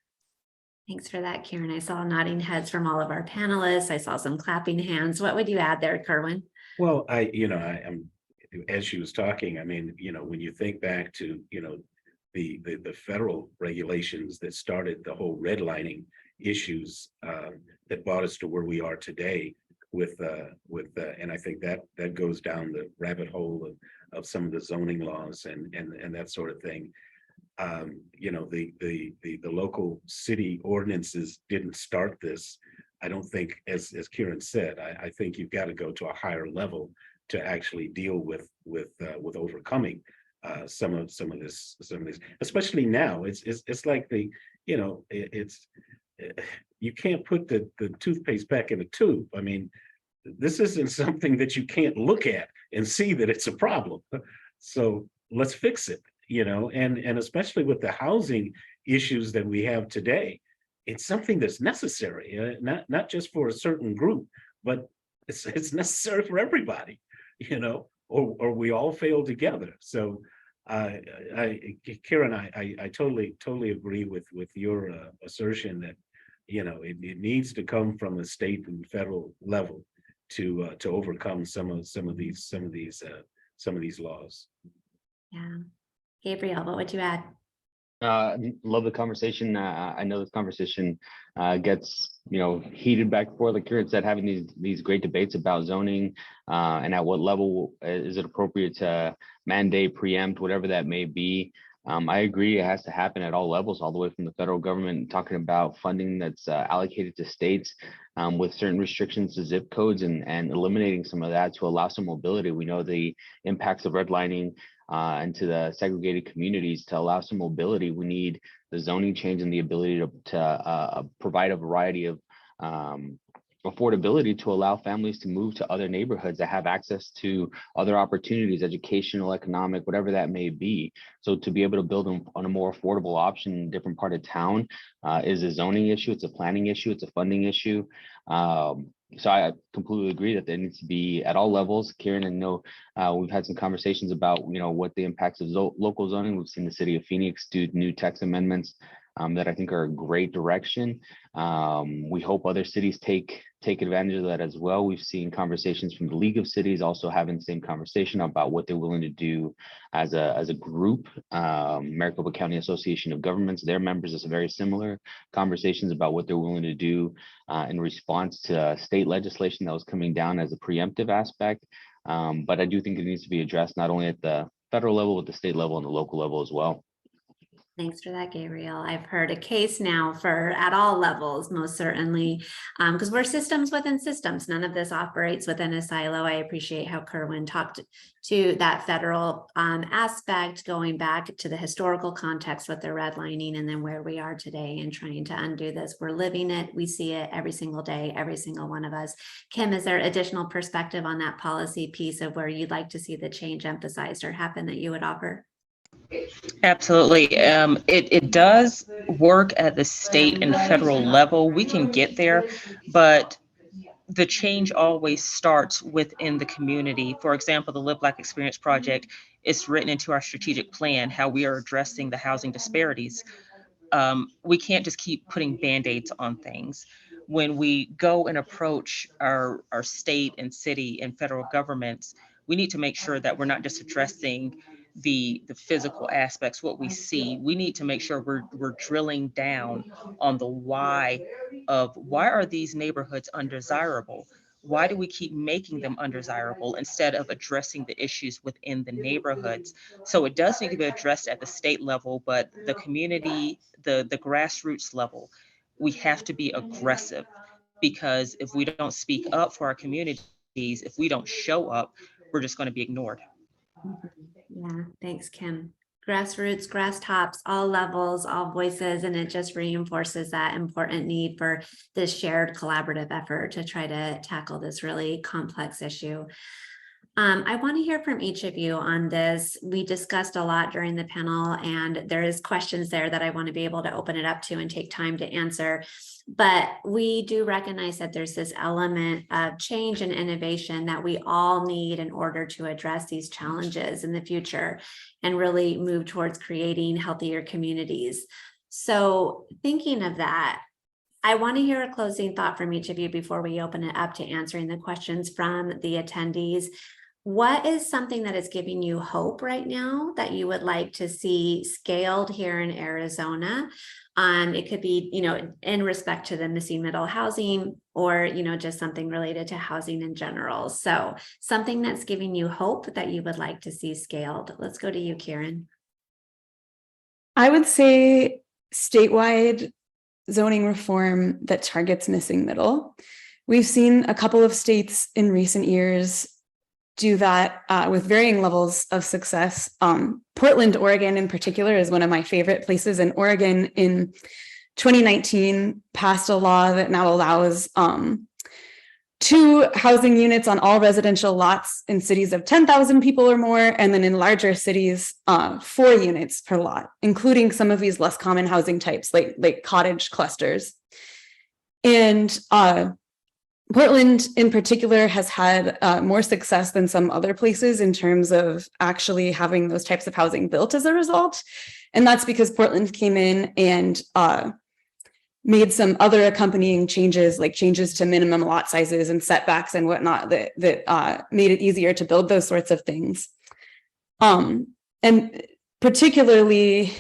Thanks for that, Kirin. I saw nodding heads from all of our panelists. I saw some clapping hands. What would you add there, Kerwin? Well, I am, as she was talking, I mean, when you think back to, the federal regulations that started the whole redlining issues that brought us to where we are today with and I think that goes down the rabbit hole of some of the zoning laws and that sort of thing. The local city ordinances didn't start this. I don't think, as Kirin said, I think you've got to go to a higher level to actually deal with overcoming some of these, especially now. It's like you can't put the toothpaste back in the tube. I mean, this isn't something that you can't look at and see that it's a problem. So let's fix it. And especially with the housing issues that we have today, it's something that's necessary, not just for a certain group, but it's necessary for everybody, or we all fail together. So, Kirin, I totally agree with your assertion that it needs to come from a state and federal level to overcome some of these laws. Yeah. Gabriel, what would you add? Love the conversation. I know this conversation gets heated back and forth. Like Kirin said, having these great debates about zoning and at what level is it appropriate to mandate, preempt, whatever that may be. I agree, it has to happen at all levels, all the way from the federal government, talking about funding that's allocated to states with certain restrictions to zip codes and eliminating some of that to allow some mobility. We know the impacts of redlining and to the segregated communities. To allow some mobility, we need the zoning change and the ability to provide a variety of affordability to allow families to move to other neighborhoods that have access to other opportunities, educational, economic, whatever that may be. So to be able to build on a more affordable option in a different part of town is a zoning issue, it's a planning issue, it's a funding issue. So I completely agree that there needs to be at all levels. Kirin, I know we've had some conversations about, what the impacts of local zoning. We've seen the city of Phoenix do new text amendments that I think are a great direction. We hope other cities take advantage of that as well. We've seen conversations from the League of Cities also having the same conversation about what they're willing to do as a group. Maricopa County Association of Governments, their members is very similar conversations about what they're willing to do in response to state legislation that was coming down as a preemptive aspect. But I do think it needs to be addressed not only at the federal level, but the state level and the local level as well. Thanks for that, Gabriel. I've heard a case now for at all levels, most certainly, because we're systems within systems. None of this operates within a silo. I appreciate how Kerwin talked to that federal aspect, going back to the historical context with the redlining and then where we are today and trying to undo this. We're living it. We see it every single day, every single one of us. Kim, is there additional perspective on that policy piece of where you'd like to see the change emphasized or happen that you would offer? Absolutely. It does work at the state and federal level. We can get there, but the change always starts within the community. For example, the Live Black Experience Project is written into our strategic plan, how we are addressing the housing disparities. We can't just keep putting Band-Aids on things. When we go and approach our state and city and federal governments, we need to make sure that we're not just addressing the physical aspects, what we see. We need to make sure we're drilling down on the why are these neighborhoods undesirable? Why do we keep making them undesirable instead of addressing the issues within the neighborhoods? So it does need to be addressed at the state level, but the community, the grassroots level, we have to be aggressive, because if we don't speak up for our communities, if we don't show up, we're just going to be ignored. Yeah, thanks, Kim. Grassroots, grass tops, all levels, all voices, and it just reinforces that important need for this shared collaborative effort to try to tackle this really complex issue. I want to hear from each of you on this. We discussed a lot during the panel, and there is questions there that I want to be able to open it up to and take time to answer. But we do recognize that there's this element of change and innovation that we all need in order to address these challenges in the future and really move towards creating healthier communities. So thinking of that, I want to hear a closing thought from each of you before we open it up to answering the questions from the attendees. What is something that is giving you hope right now that you would like to see scaled here in Arizona? It could be, in respect to the missing middle housing, or, just something related to housing in general. So something that's giving you hope that you would like to see scaled. Let's go to you, Kirin. I would say statewide zoning reform that targets missing middle. We've seen a couple of states in recent years do that with varying levels of success. Portland, Oregon in particular is one of my favorite places. And Oregon in 2019 passed a law that now allows 2 housing units on all residential lots in cities of 10,000 people or more, and then in larger cities, 4 units per lot, including some of these less common housing types like cottage clusters. And Portland in particular has had more success than some other places in terms of actually having those types of housing built as a result. And that's because Portland came in and made some other accompanying changes, like changes to minimum lot sizes and setbacks and whatnot that made it easier to build those sorts of things. And particularly,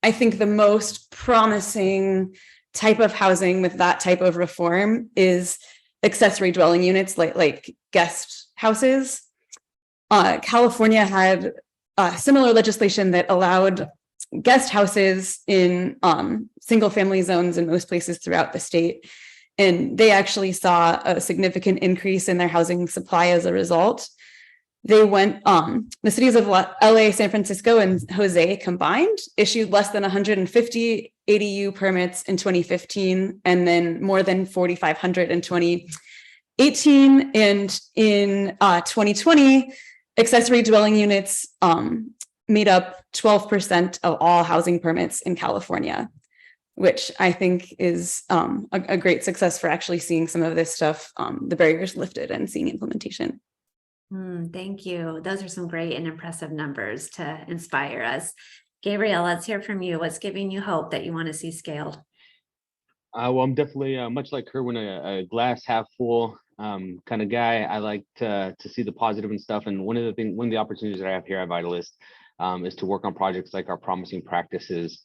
I think the most promising type of housing with that type of reform is accessory dwelling units like guest houses. California had similar legislation that allowed guest houses in single family zones in most places throughout the state. And they actually saw a significant increase in their housing supply as a result. they went, the cities of LA, San Francisco, and Jose combined issued less than 150 ADU permits in 2015, and then more than 4,500 in 2018. And in 2020, accessory dwelling units made up 12% of all housing permits in California, which I think is a great success for actually seeing some of this stuff, the barriers lifted and seeing implementation. Thank you. Those are some great and impressive numbers to inspire us. Gabriel, let's hear from you. What's giving you hope that you want to see scaled? Well, I'm definitely much like Kerwin, a glass half full kind of guy. I like to see the positive and stuff. And one of the opportunities that I have here at Vitalist is to work on projects like our Promising Practices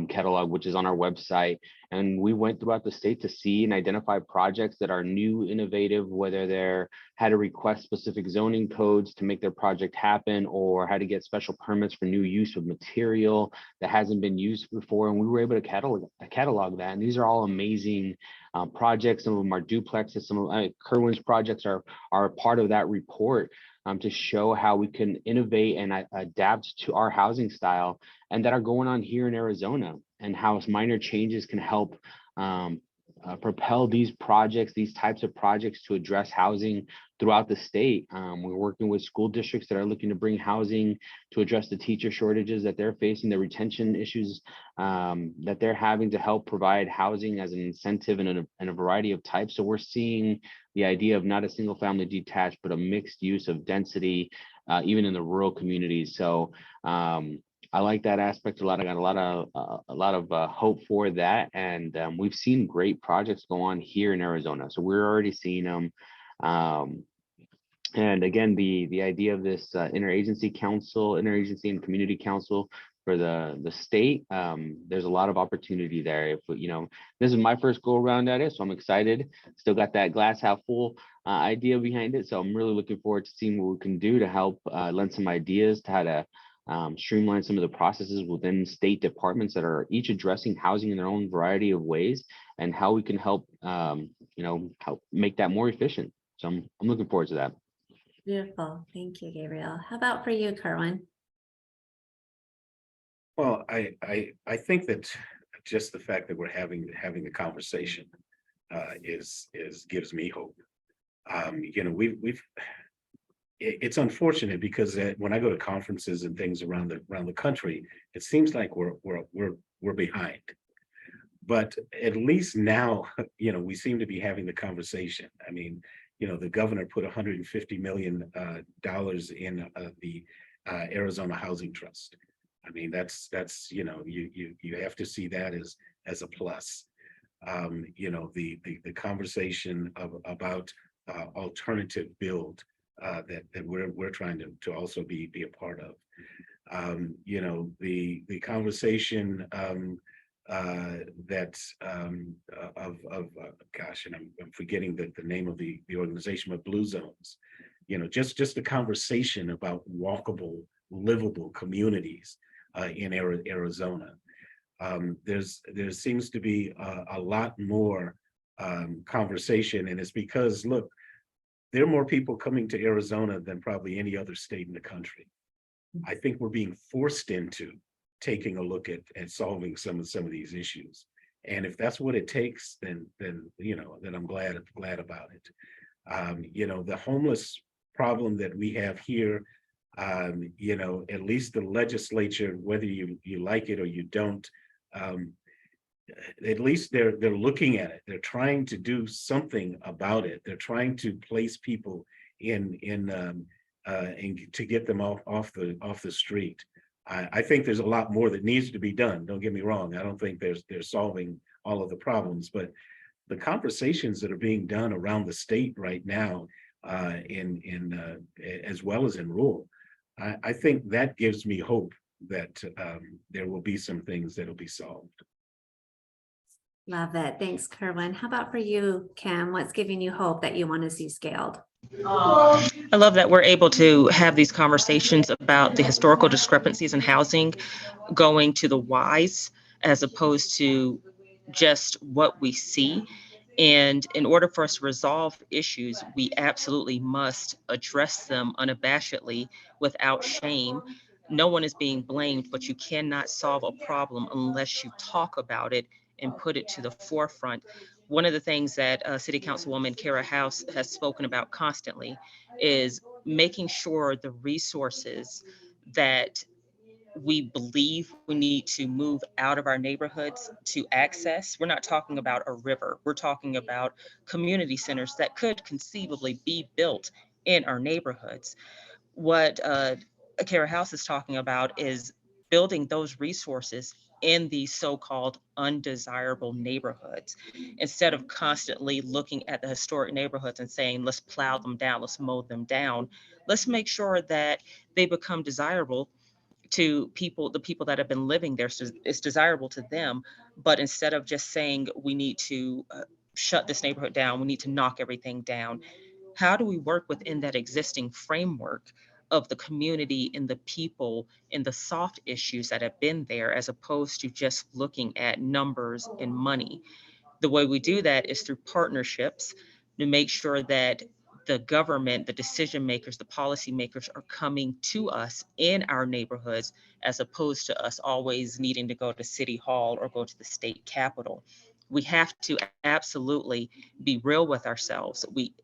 catalog, which is on our website. And we went throughout the state to see and identify projects that are new, innovative, whether they're had to request specific zoning codes to make their project happen, or how to get special permits for new use of material that hasn't been used before. And we were able to catalog that. And these are all amazing projects. Some of them are duplexes. Some of Kerwin's projects are a part of that report. To show how we can innovate and adapt to our housing style, and that are going on here in Arizona, and how minor changes can help propel these types of projects to address housing throughout the state. We're working with school districts that are looking to bring housing to address the teacher shortages that they're facing, the retention issues that they're having, to help provide housing as an incentive in a variety of types. So we're seeing the idea of not a single family detached, but a mixed use of density, even in the rural communities. So I like that aspect a lot. I got a lot of hope for that, and we've seen great projects go on here in Arizona. So we're already seeing them. And again, the idea of this interagency and community council for the state, there's a lot of opportunity there. If this is my first go around at it, so I'm excited. Still got that glass half full idea behind it, so I'm really looking forward to seeing what we can do to help lend some ideas to how to streamline some of the processes within state departments that are each addressing housing in their own variety of ways, and how we can help help make that more efficient. So I'm looking forward to that. Beautiful. Thank you, Gabriel. How about for you, Kerwin? Well, I think that just the fact that we're having the conversation gives me hope. It's unfortunate because when I go to conferences and things around the country, it seems like we're behind. But at least now, we seem to be having the conversation. I mean, the governor put $150 million in the Arizona Housing Trust. I mean, that's you have to see that as a plus. The conversation about alternative build that we're trying to also be a part of. The conversation gosh, and I'm forgetting the name of the organization, but Blue Zones. Just the conversation about walkable, livable communities in Arizona. There seems to be a lot more conversation, and it's because, look, there are more people coming to Arizona than probably any other state in the country. I think we're being forced into taking a look at solving some of these issues. And if that's what it takes, then I'm glad about it. The homeless problem that we have here, at least the legislature, whether you like it or you don't, at least they're looking at it. They're trying to do something about it. They're trying to place people in to get them off the street. I think there's a lot more that needs to be done. Don't get me wrong. I don't think they're solving all of the problems, but the conversations that are being done around the state right now, in as well as in rural, I think that gives me hope that there will be some things that'll be solved. Love it. Thanks, Kerwin. How about for you, Kim? What's giving you hope that you want to see scaled? I love that we're able to have these conversations about the historical discrepancies in housing, going to the whys as opposed to just what we see. And in order for us to resolve issues, we absolutely must address them unabashedly without shame. No one is being blamed, but you cannot solve a problem unless you talk about it and put it to the forefront. One of the things that City Councilwoman Kara House has spoken about constantly is making sure the resources that we believe we need to move out of our neighborhoods to access. We're not talking about a river. We're talking about community centers that could conceivably be built in our neighborhoods. What Kara House is talking about is building those resources in these so-called undesirable neighborhoods, instead of constantly looking at the historic neighborhoods and saying, let's plow them down, let's mow them down. Let's make sure that they become desirable to people, the people that have been living there, so it's desirable to them. But instead of just saying we need to shut this neighborhood down, we need to knock everything down, how do we work within that existing framework of the community and the people and the soft issues that have been there, as opposed to just looking at numbers and money? The way we do that is through partnerships to make sure that the government, the decision makers, the policy makers are coming to us in our neighborhoods, as opposed to us always needing to go to City Hall or go to the state capitol. We have to absolutely be real with ourselves. We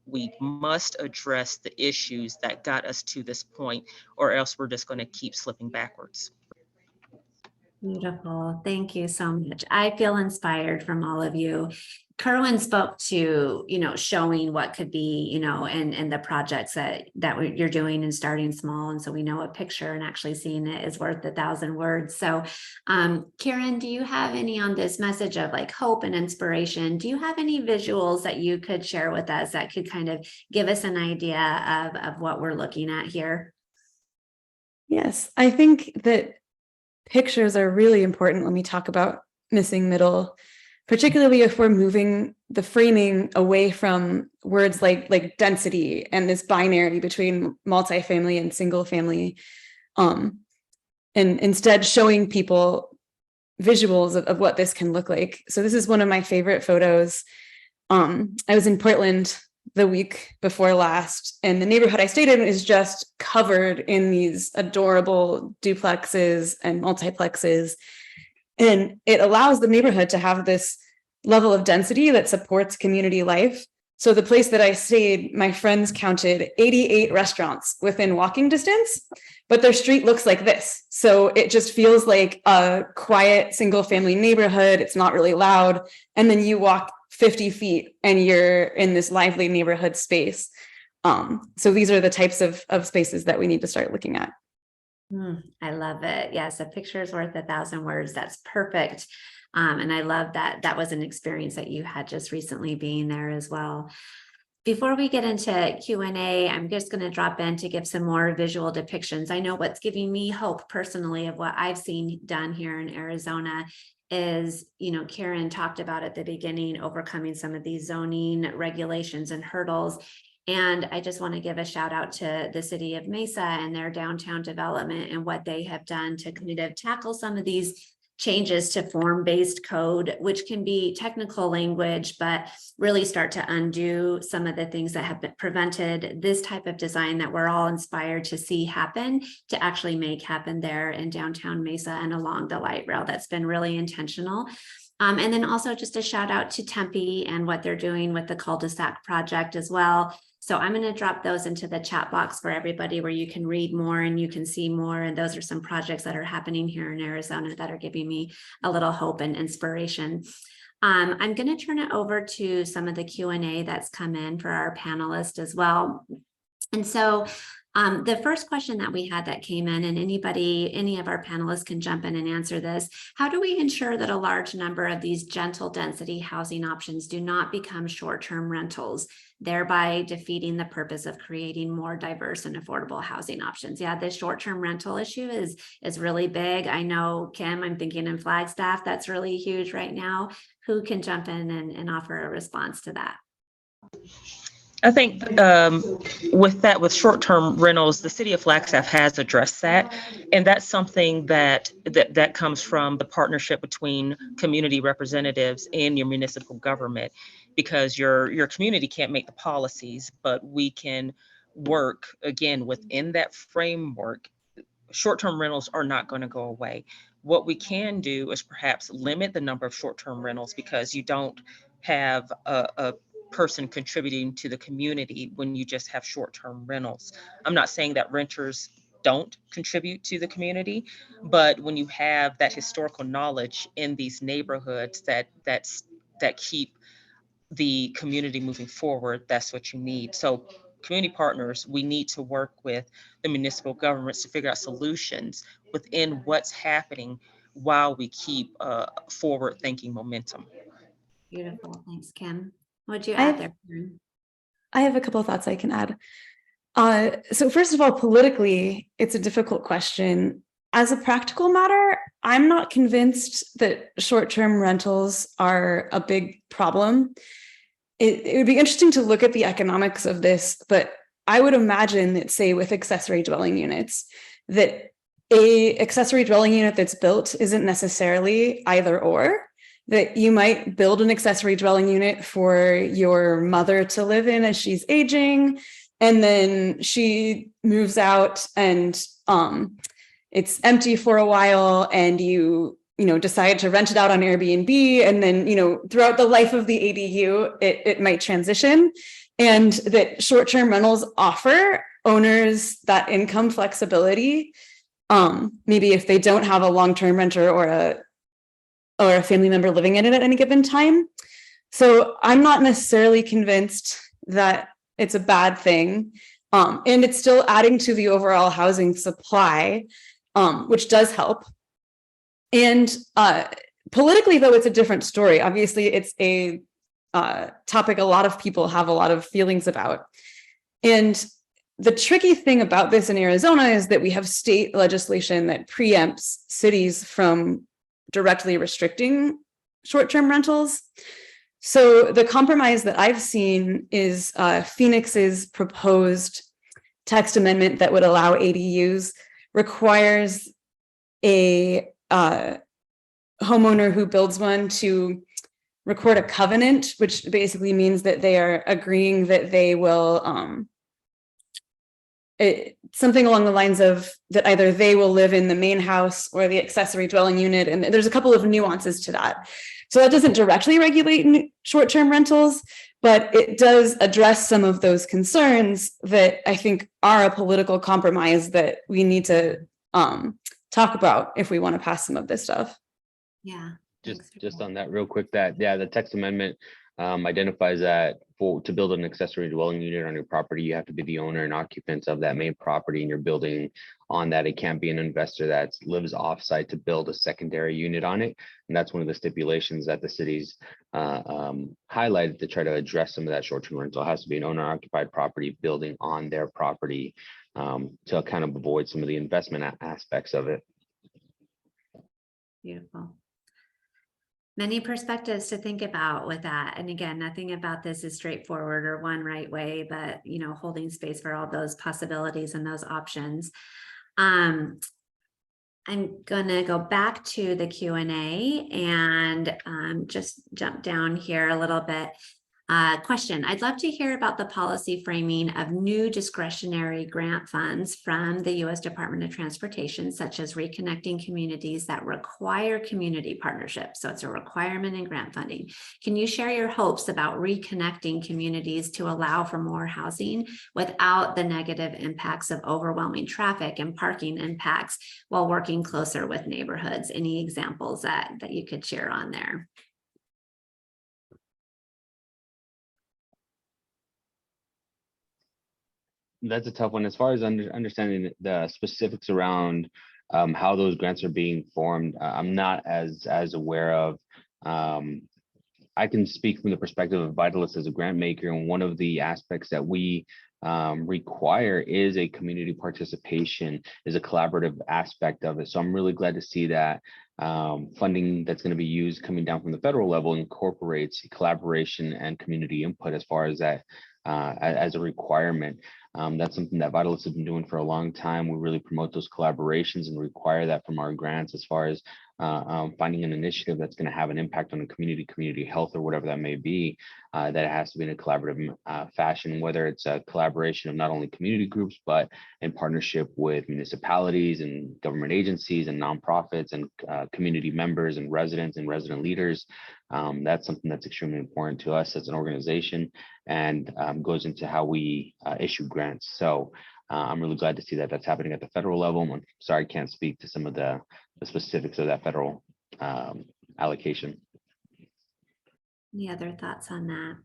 must address the issues that got us to this point, or else we're just going to keep slipping backwards. Beautiful. Thank you so much. I feel inspired from all of you. Kerwin spoke to, showing what could be, and the projects that you're doing and starting small. And so we know a picture and actually seeing it is worth 1,000 words. So, Kirin, do you have any on this message of like hope and inspiration? Do you have any visuals that you could share with us that could kind of give us an idea of what we're looking at here? Yes, I think that pictures are really important when we talk about missing middle, particularly if we're moving the framing away from words like density and this binary between multifamily and single family, and instead showing people visuals of what this can look like. So this is one of my favorite photos. I was in Portland the week before last, and the neighborhood I stayed in is just covered in these adorable duplexes and multiplexes. And it allows the neighborhood to have this level of density that supports community life. So the place that I stayed, my friends counted 88 restaurants within walking distance, but their street looks like this. So it just feels like a quiet single family neighborhood. It's not really loud. And then you walk 50 feet and you're in this lively neighborhood space. So these are the types of spaces that we need to start looking at. I love it. Yes, a picture is worth 1,000 words. That's perfect. And I love that was an experience that you had just recently being there as well. Before we get into Q&A, I'm just going to drop in to give some more visual depictions. I know what's giving me hope personally of what I've seen done here in Arizona is, Kirin talked about at the beginning, overcoming some of these zoning regulations and hurdles. And I just want to give a shout out to the city of Mesa and their downtown development and what they have done to kind of tackle some of these changes to form-based code, which can be technical language, but really start to undo some of the things that have prevented this type of design that we're all inspired to see happen, to actually make happen there in downtown Mesa and along the light rail. That's been really intentional. And then also just a shout out to Tempe and what they're doing with the cul-de-sac project as well. So I'm going to drop those into the chat box for everybody where you can read more and you can see more. And those are some projects that are happening here in Arizona that are giving me a little hope and inspiration. I'm going to turn it over to some of the Q&A that's come in for our panelists as well. And so the first question that we had that came in, and any of our panelists can jump in and answer this. How do we ensure that a large number of these gentle density housing options do not become short-term rentals, thereby defeating the purpose of creating more diverse and affordable housing options? Yeah, the short-term rental issue is really big. I know, Kim, I'm thinking in Flagstaff, that's really huge right now. Who can jump in and offer a response to that? I think with short-term rentals, the city of Flagstaff has addressed that, and that's something that comes from the partnership between community representatives and your municipal government. because your community can't make the policies, but we can work again within that framework. Short-term rentals are not going to go away. What we can do is perhaps limit the number of short-term rentals, because you don't have a person contributing to the community when you just have short-term rentals. I'm not saying that renters don't contribute to the community, but when you have that historical knowledge in these neighborhoods that keep the community moving forward, that's what you need. So community partners, we need to work with the municipal governments to figure out solutions within what's happening while we keep forward thinking momentum. Beautiful. Thanks, Kim. What'd you I add have- there, Karen? I have a couple of thoughts I can add. So first of all, politically, it's a difficult question. As a practical matter, I'm not convinced that short-term rentals are a big problem. It would be interesting to look at the economics of this, but I would imagine that, say, with accessory dwelling units, that a accessory dwelling unit that's built isn't necessarily either or, that you might build an accessory dwelling unit for your mother to live in as she's aging, and then she moves out and it's empty for a while, and you decide to rent it out on Airbnb, and then throughout the life of the ADU it might transition, and that short-term rentals offer owners that income flexibility, maybe if they don't have a long-term renter or a family member living in it at any given time. So I'm not necessarily convinced that it's a bad thing, and it's still adding to the overall housing supply, which does help. And politically, though, it's a different story. Obviously, it's a topic a lot of people have a lot of feelings about. And the tricky thing about this in Arizona is that we have state legislation that preempts cities from directly restricting short-term rentals. So the compromise that I've seen is Phoenix's proposed text amendment that would allow ADUs requires a homeowner who builds one to record a covenant, which basically means that they are agreeing that they will something along the lines of that either they will live in the main house or the accessory dwelling unit, and there's a couple of nuances to that. So that doesn't directly regulate short-term rentals, but it does address some of those concerns that I think are a political compromise that we need to talk about if we want to pass some of this stuff. Yeah. Just on that real quick, the text amendment identifies that to build an accessory dwelling unit on your property, you have to be the owner and occupants of that main property, and you're building on that. It can't be an investor that lives offsite to build a secondary unit on it. And that's one of the stipulations that the cities highlighted to try to address some of that short-term rental. It has to be an owner-occupied property building on their property to kind of avoid some of the investment aspects of it. Beautiful. Many perspectives to think about with that. And again, nothing about this is straightforward or one right way, but holding space for all those possibilities and those options. I'm gonna go back to the Q&A and just jump down here a little bit. Question, I'd love to hear about the policy framing of new discretionary grant funds from the U.S. Department of Transportation, such as reconnecting communities that require community partnerships. So it's a requirement in grant funding. Can you share your hopes about reconnecting communities to allow for more housing without the negative impacts of overwhelming traffic and parking impacts while working closer with neighborhoods? Any examples that you could share on there? That's a tough one. As far as understanding the specifics around how those grants are being formed, I'm not as aware of. I can speak from the perspective of Vitalist as a grant maker, and one of the aspects that we require is a community participation, is a collaborative aspect of it. So I'm really glad to see that funding that's going to be used coming down from the federal level incorporates collaboration and community input as far as that as a requirement. That's something that Vitalists have been doing for a long time. We really promote those collaborations and require that from our grants as far as finding an initiative that's going to have an impact on the community health, or whatever that may be, that it has to be in a collaborative fashion, whether it's a collaboration of not only community groups, but in partnership with municipalities and government agencies and nonprofits and community members and resident leaders. That's something that's extremely important to us as an organization, and goes into how we issue grants. So I'm really glad to see that that's happening at the federal level. I'm sorry, I can't speak to some of the specifics of that federal allocation. Any other thoughts on that?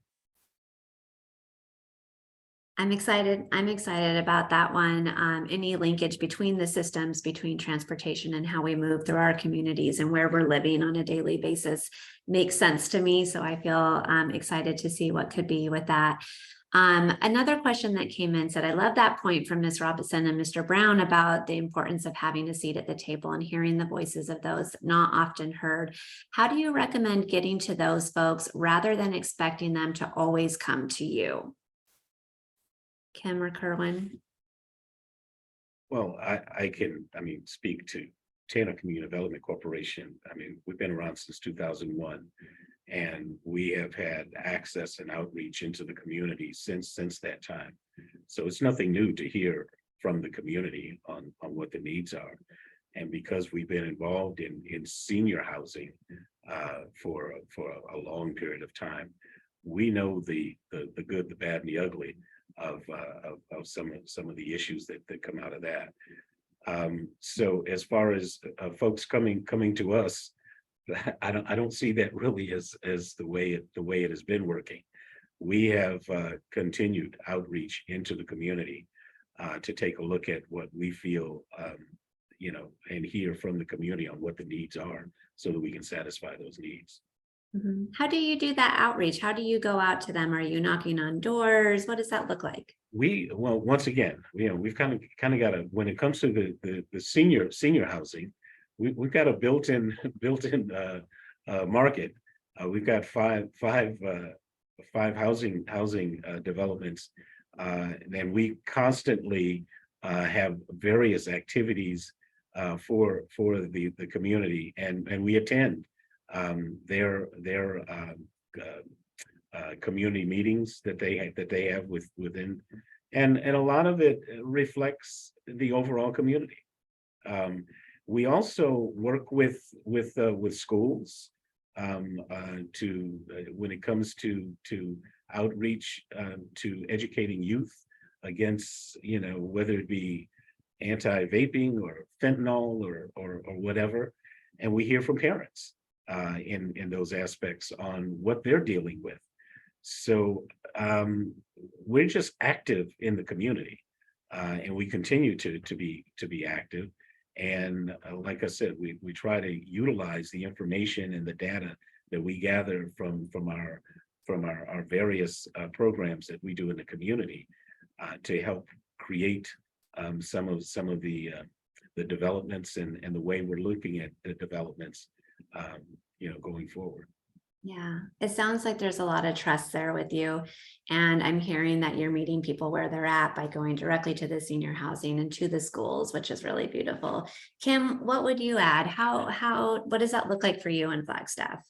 I'm excited about that one. Any linkage between the systems, between transportation and how we move through our communities and where we're living on a daily basis makes sense to me. So I feel excited to see what could be with that. Another question that came in said, I love that point from Ms. Robinson and Mr. Brown about the importance of having a seat at the table and hearing the voices of those not often heard. How do you recommend getting to those folks rather than expecting them to always come to you? Kim or Kerwin? Well, I can speak to Tanner Community Development Corporation. We've been around since 2001, and we have had access and outreach into the community since that time. So it's nothing new to hear from the community on what the needs are. And because we've been involved in senior housing for a long period of time, we know the good, the bad, and the ugly of some of the issues that come out of that. So as far as folks coming to us, I don't see that really as the way it has been working. We have continued outreach into the community to take a look at what we feel, and hear from the community on what the needs are, so that we can satisfy those needs. Mm-hmm. How do you do that outreach? How do you go out to them? Are you knocking on doors? What does that look like? Once again, we've kind of got a, when it comes to the senior housing, we've got a built-in market. We've got five housing developments, and we constantly have various activities for the community, and we attend their community meetings that they have within, and a lot of it reflects the overall community. We also work with schools to when it comes to outreach, to educating youth against, whether it be anti-vaping or fentanyl or whatever, and we hear from parents in those aspects on what they're dealing with. So we're just active in the community, and we continue to be active. And like I said, we try to utilize the information and the data that we gather from our various programs that we do in the community to help create some of the developments and the way we're looking at the developments, going forward. Yeah, it sounds like there's a lot of trust there with you. And I'm hearing that you're meeting people where they're at by going directly to the senior housing and to the schools, which is really beautiful. Kim, what would you add? What does that look like for you in Flagstaff?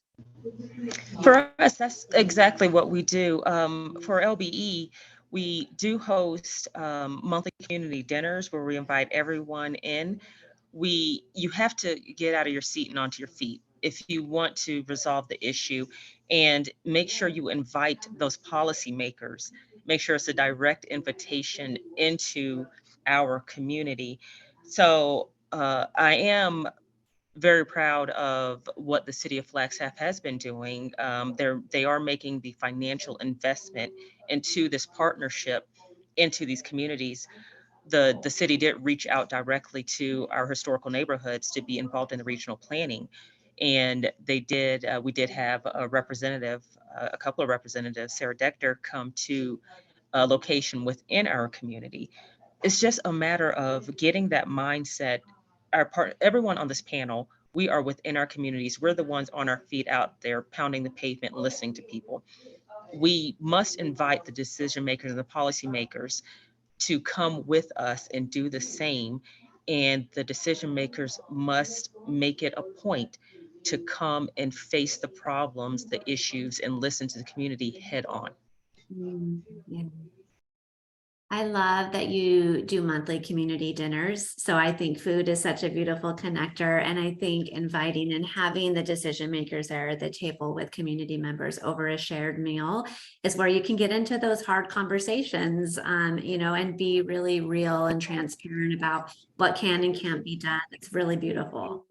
For us, that's exactly what we do. For LBE, we do host monthly community dinners where we invite everyone in. You have to get out of your seat and onto your feet if you want to resolve the issue, and make sure you invite those policymakers. Make sure it's a direct invitation into our community. So I am very proud of what the city of Flagstaff has been doing. They are making the financial investment into this partnership, into these communities. The city did reach out directly to our historical neighborhoods to be involved in the regional planning. And we did have a representative, a couple of representatives, Sarah Dector, come to a location within our community. It's just a matter of getting that mindset. Everyone on this panel, we are within our communities. We're the ones on our feet out there pounding the pavement, listening to people. We must invite the decision makers and the policy makers to come with us and do the same. and the decision makers must make it a point to come and face the problems, the issues, and listen to the community head on. Yeah. I love that you do monthly community dinners. So I think food is such a beautiful connector. And I think inviting and having the decision makers there at the table with community members over a shared meal is where you can get into those hard conversations, and be really real and transparent about what can and can't be done. It's really beautiful.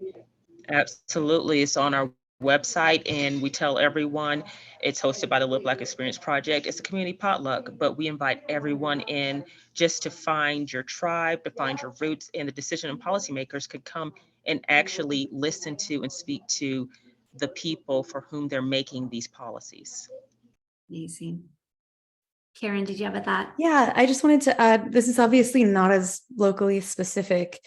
Absolutely. It's on our website, and we tell everyone it's hosted by the Live Black Experience Project. It's a community potluck, but we invite everyone in just to find your tribe, to find your roots, and the decision and policymakers could come and actually listen to and speak to the people for whom they're making these policies. Amazing. Kirin, did you have a thought? Yeah, I just wanted to add, this is obviously not as locally specific,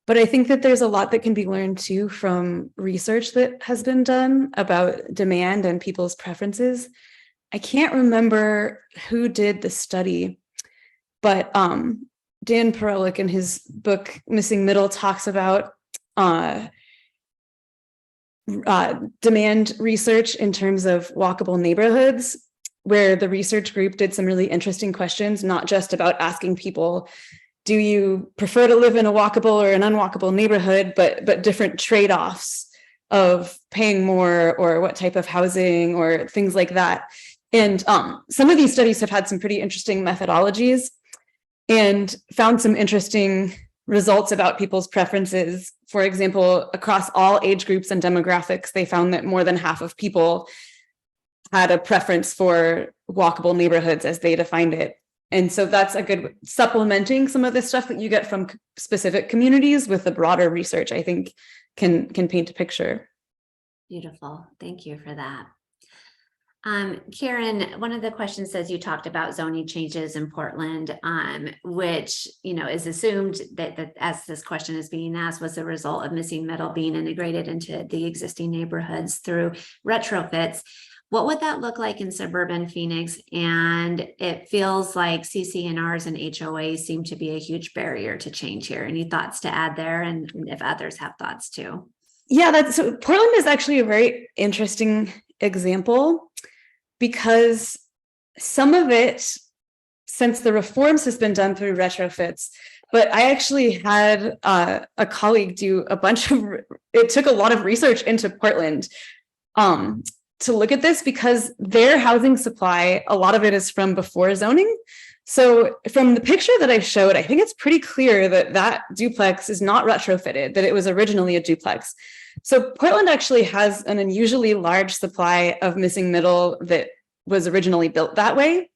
but I think that there's a lot that can be learned too from research that has been done about demand and people's preferences. I can't remember who did the study, but Dan Perelick in his book Missing Middle talks about demand research in terms of walkable neighborhoods, where the research group did some really interesting questions, not just about asking people, do you prefer to live in a walkable or an unwalkable neighborhood, but different trade-offs of paying more or what type of housing or things like that. And some of these studies have had some pretty interesting methodologies and found some interesting results about people's preferences. For example, across all age groups and demographics, they found that more than half of people had a preference for walkable neighborhoods as they defined it. And so that's a good supplementing some of the stuff that you get from specific communities with the broader research, I think can paint a picture. Beautiful. Thank you for that. Kirin, one of the questions says you talked about zoning changes in Portland, which, is assumed that as this question is being asked was the result of missing middle being integrated into the existing neighborhoods through retrofits. What would that look like in suburban Phoenix? And it feels like CC&Rs and HOAs seem to be a huge barrier to change here. Any thoughts to add there? And if others have thoughts too. Yeah, so Portland is actually a very interesting example because some of it, since the reforms has been done through retrofits, but I actually had a colleague do it took a lot of research into Portland to look at this because their housing supply, a lot of it is from before zoning. So from the picture that I showed, I think it's pretty clear that that duplex is not retrofitted, that it was originally a duplex. So Portland actually has an unusually large supply of missing middle that was originally built that way.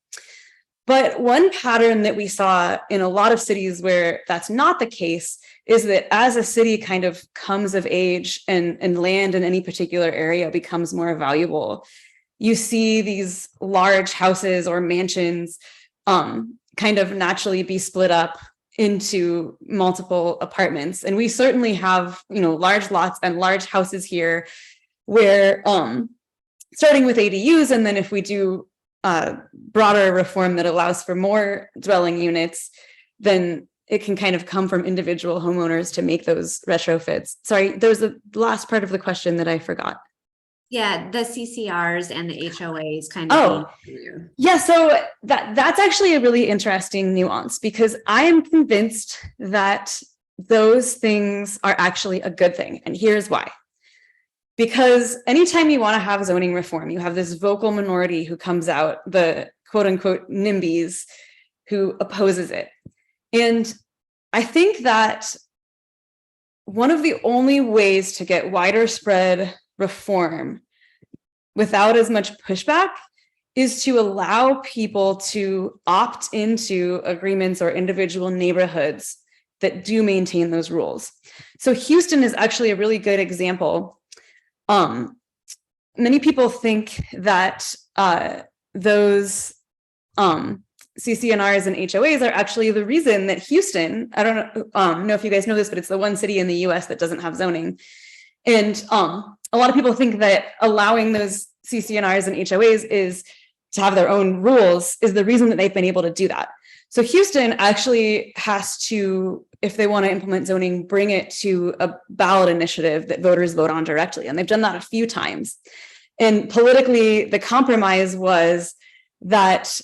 But one pattern that we saw in a lot of cities where that's not the case is that as a city kind of comes of age and land in any particular area becomes more valuable, you see these large houses or mansions kind of naturally be split up into multiple apartments. And we certainly have, large lots and large houses here where starting with ADUs, and then if we do broader reform that allows for more dwelling units, then it can kind of come from individual homeowners to make those retrofits. Sorry, there was the last part of the question that I forgot. Yeah, the CCRs and the HOAs kind of. Yeah, so that's actually a really interesting nuance because I am convinced that those things are actually a good thing. And here's why. Because anytime you want to have zoning reform, you have this vocal minority who comes out, the quote unquote NIMBYs, who opposes it. And I think that one of the only ways to get wider spread reform without as much pushback is to allow people to opt into agreements or individual neighborhoods that do maintain those rules. So Houston is actually a really good example. Many people think that those CC&Rs and HOAs are actually the reason that Houston, I don't know if you guys know this, but it's the one city in the US that doesn't have zoning. And a lot of people think that allowing those CC&Rs and HOAs is to have their own rules is the reason that they've been able to do that. So Houston actually has to, if they want to implement zoning, bring it to a ballot initiative that voters vote on directly. And they've done that a few times. And politically, the compromise was that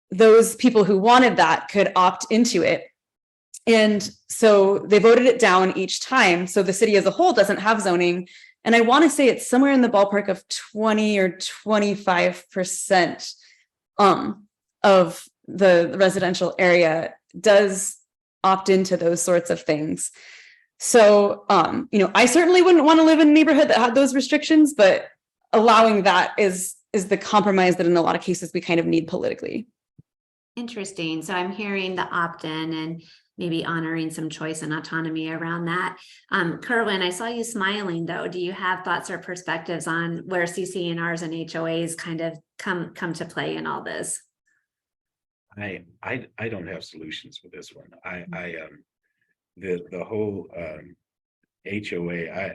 those people who wanted that could opt into it. And so they voted it down each time. So the city as a whole doesn't have zoning. And I want to say it's somewhere in the ballpark of 20 or 25% of the residential area does opt into those sorts of things. So, I certainly wouldn't want to live in a neighborhood that had those restrictions, but allowing that is the compromise that in a lot of cases we kind of need politically. Interesting. So I'm hearing the opt-in and maybe honoring some choice and autonomy around that. Kerwin, I saw you smiling though. Do you have thoughts or perspectives on where CC&Rs and HOAs kind of come to play in all this? I don't have solutions for this one. The whole HOA,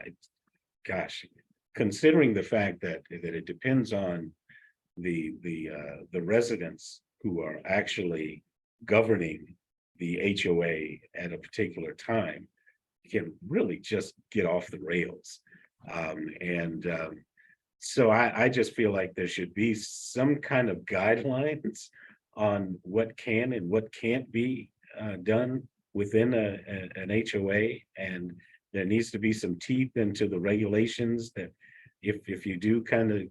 gosh, considering the fact that it depends on the residents who are actually governing the HOA at a particular time, can really just get off the rails. So I just feel like there should be some kind of guidelines on what can and what can't be done within an HOA, and there needs to be some teeth into the regulations that if you do kind of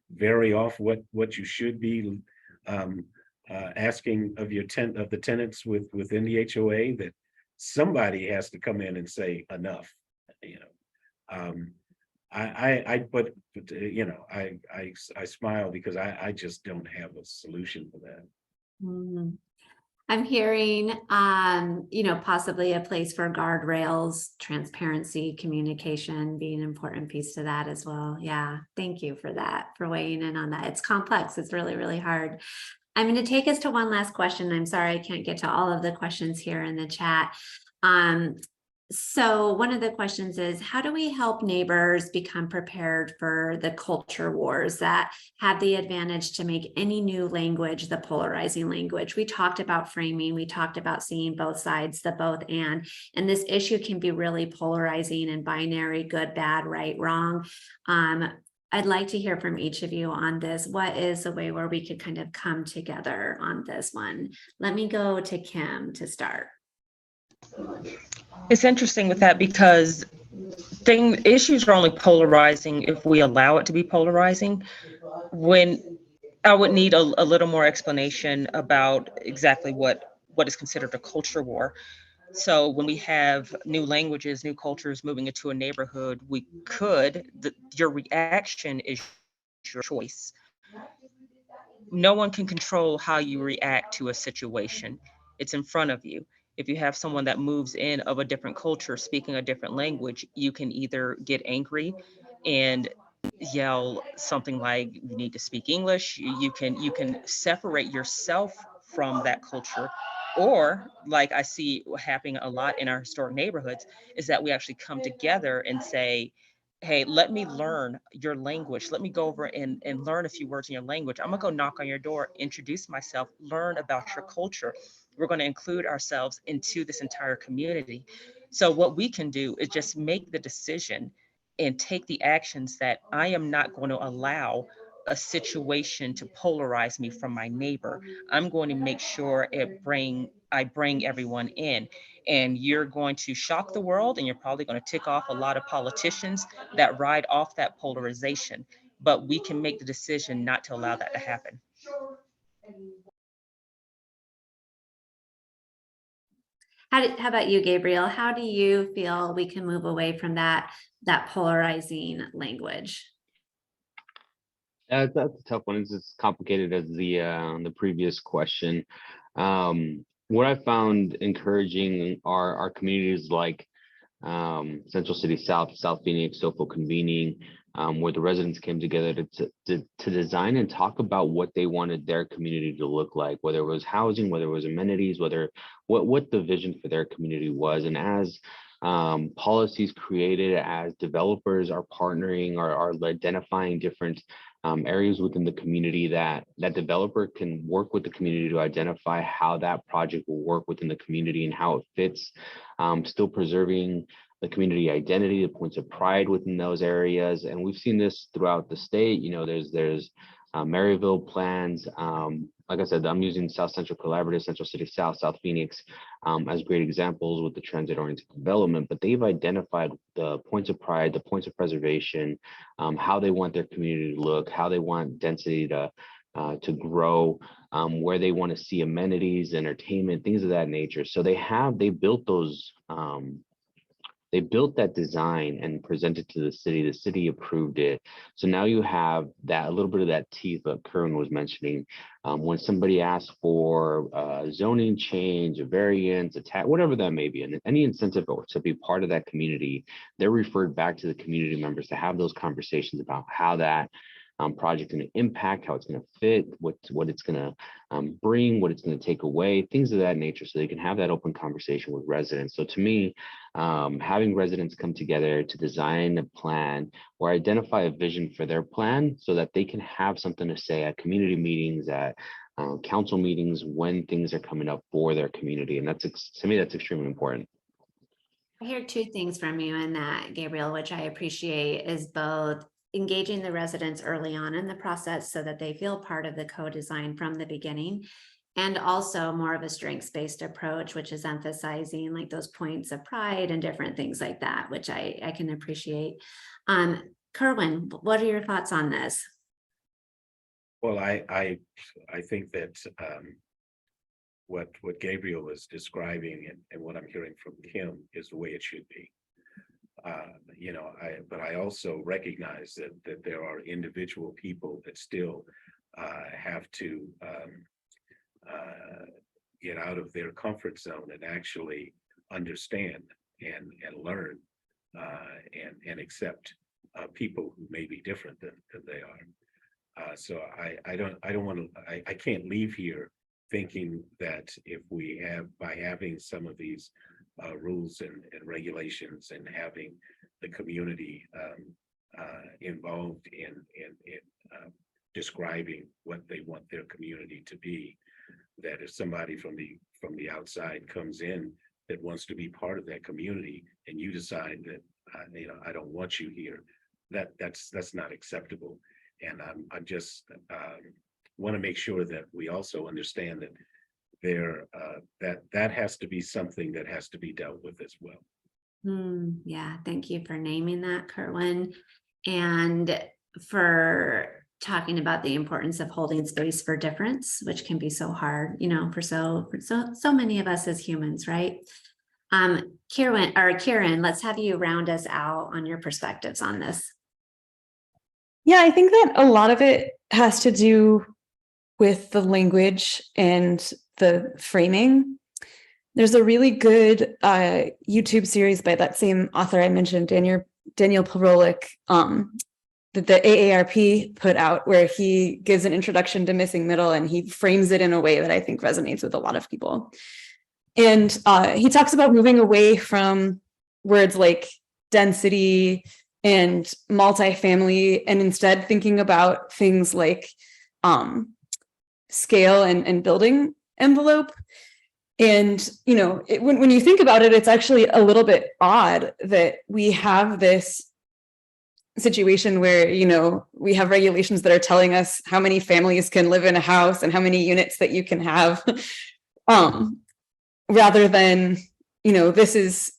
vary off what you should be asking of the tenants within the HOA, that somebody has to come in and say enough. I smile because I just don't have a solution for that. I'm hearing, possibly a place for guardrails, transparency, communication being an important piece to that as well. Yeah, thank you for that, for weighing in on that. It's complex. It's really, really hard. I'm going to take us to one last question. I'm sorry I can't get to all of the questions here in the chat. So one of the questions is, how do we help neighbors become prepared for the culture wars that have the advantage to make any new language the polarizing language? We talked about framing, we talked about seeing both sides, the both and this issue can be really polarizing and binary, good, bad, right, wrong. I'd like to hear from each of you on this. What is a way where we could kind of come together on this one? Let me go to Kim to start. It's interesting with that because issues are only polarizing if we allow it to be polarizing. When I would need a little more explanation about exactly what is considered a culture war. So when we have new languages, new cultures moving into a neighborhood, your reaction is your choice. No one can control how you react to a situation. It's in front of you. If you have someone that moves in of a different culture, speaking a different language, you can either get angry and yell something like, "You need to speak English." You can separate yourself from that culture, or like I see happening a lot in our historic neighborhoods, is that we actually come together and say, "Hey, let me learn your language. Let me go over and learn a few words in your language. I'm gonna go knock on your door, introduce myself, learn about your culture. We're going to include ourselves into this entire community." So what we can do is just make the decision and take the actions that I am not going to allow a situation to polarize me from my neighbor. I'm going to make sure I bring everyone in. And you're going to shock the world, and you're probably going to tick off a lot of politicians that ride off that polarization. But we can make the decision not to allow that to happen. How about you, Gabriel? How do you feel we can move away from that polarizing language? That's a tough one. It's as complicated as the previous question. What I found encouraging are our communities like Central City South, South Phoenix, SoFo Convening, where the residents came together to design and talk about what they wanted their community to look like, whether it was housing, whether it was amenities, what the vision for their community was. And as policies created, as developers are partnering or are identifying different areas within the community that developer can work with the community to identify how that project will work within the community and how it fits, still preserving the community identity, the points of pride within those areas. And we've seen this throughout the state. You know, there's Maryville plans. Like I said, I'm using South Central Collaborative, Central City South, South Phoenix as great examples with the transit-oriented development, but they've identified the points of pride, the points of preservation, how they want their community to look, how they want density to grow, where they want to see amenities, entertainment, things of that nature. So they built those, they built that design and presented to the city approved it. So now you have that, a little bit of that teeth that Kerwin was mentioning. When somebody asks for zoning change, a variance, whatever that may be, and any incentive to be part of that community, they're referred back to the community members to have those conversations about how that project going to impact, how it's going to fit, what it's going to bring, what it's going to take away, things of that nature, so they can have that open conversation with residents. So to me, having residents come together to design a plan or identify a vision for their plan so that they can have something to say at community meetings, at council meetings, when things are coming up for their community. And to me, that's extremely important. I hear two things from you in that, Gabriel, which I appreciate, is both engaging the residents early on in the process so that they feel part of the co-design from the beginning, and also more of a strengths-based approach, which is emphasizing like those points of pride and different things like that, which I can appreciate. Kerwin, what are your thoughts on this? Well, I think that what Gabriel is describing and what I'm hearing from Kim is the way it should be. But I also recognize that there are individual people that still have to get out of their comfort zone and actually understand and learn and accept people who may be different than they are. So I can't leave here thinking that if we have, by having some of these rules and regulations and having the community involved in describing what they want their community to be, that if somebody from the outside comes in that wants to be part of that community and you decide that I don't want you here, that's not acceptable. And I'm just want to make sure that we also understand that that has to be something that has to be dealt with as well. Yeah, thank you for naming that, Kerwin, and for talking about the importance of holding space for difference, which can be so hard, for so many of us as humans, right? Kirin, let's have you round us out on your perspectives on this. Yeah, I think that a lot of it has to do with the language and the framing. There's a really good YouTube series by that same author I mentioned, Daniel Perolik, that the AARP put out, where he gives an introduction to missing middle and he frames it in a way that I think resonates with a lot of people. And he talks about moving away from words like density and multifamily, and instead thinking about things like scale and building envelope. And, when you think about it, it's actually a little bit odd that we have this situation where, we have regulations that are telling us how many families can live in a house and how many units that you can have, rather than, this is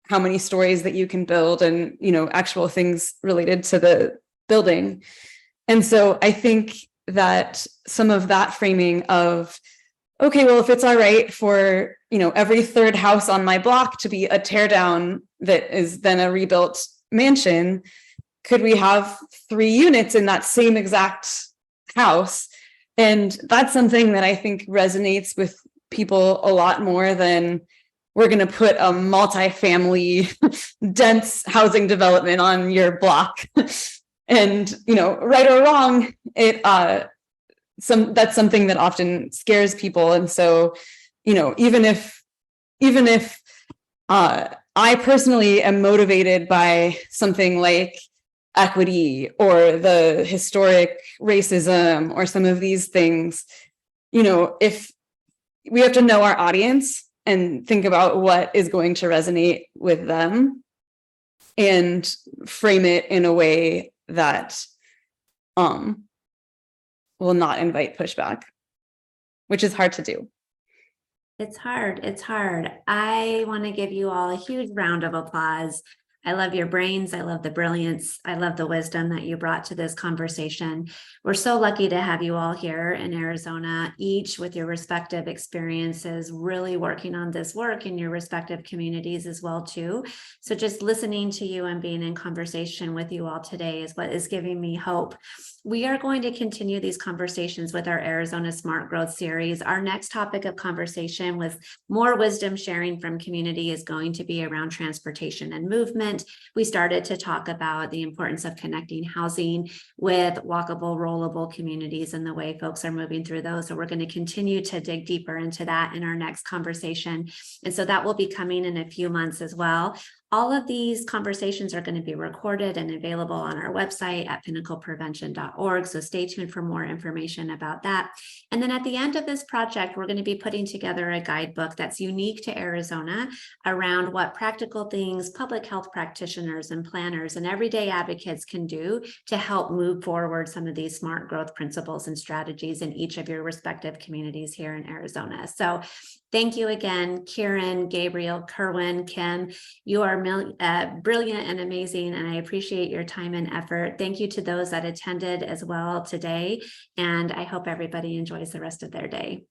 how many stories that you can build and, actual things related to the building. And so I think that some of that framing of, okay, well, if it's all right for, every third house on my block to be a tear down that is then a rebuilt mansion, could we have 3 units in that same exact house? And that's something that I think resonates with people a lot more than we're going to put a multifamily dense housing development on your block. And, right or wrong, that's something that often scares people. And so, even if I personally am motivated by something like equity or the historic racism or some of these things, if we have to know our audience and think about what is going to resonate with them and frame it in a way that will not invite pushback, which is hard to do. It's hard. It's hard. I want to give you all a huge round of applause. I love your brains. I love the brilliance. I love the wisdom that you brought to this conversation. We're so lucky to have you all here in Arizona, each with your respective experiences, really working on this work in your respective communities as well, too. So just listening to you and being in conversation with you all today is what is giving me hope. We are going to continue these conversations with our Arizona Smart Growth series. Our next topic of conversation with more wisdom sharing from community is going to be around transportation and movement. We started to talk about the importance of connecting housing with walkable, rollable communities and the way folks are moving through those. So we're going to continue to dig deeper into that in our next conversation. And so that will be coming in a few months as well. All of these conversations are going to be recorded and available on our website at pinnacleprevention.org. So stay tuned for more information about that. And then at the end of this project, we're going to be putting together a guidebook that's unique to Arizona around what practical things public health practitioners and planners and everyday advocates can do to help move forward some of these smart growth principles and strategies in each of your respective communities here in Arizona. So thank you again, Kirin, Gabriel, Kerwin, Kim. You are brilliant and amazing, and I appreciate your time and effort. Thank you to those that attended as well today, and I hope everybody enjoys the rest of their day.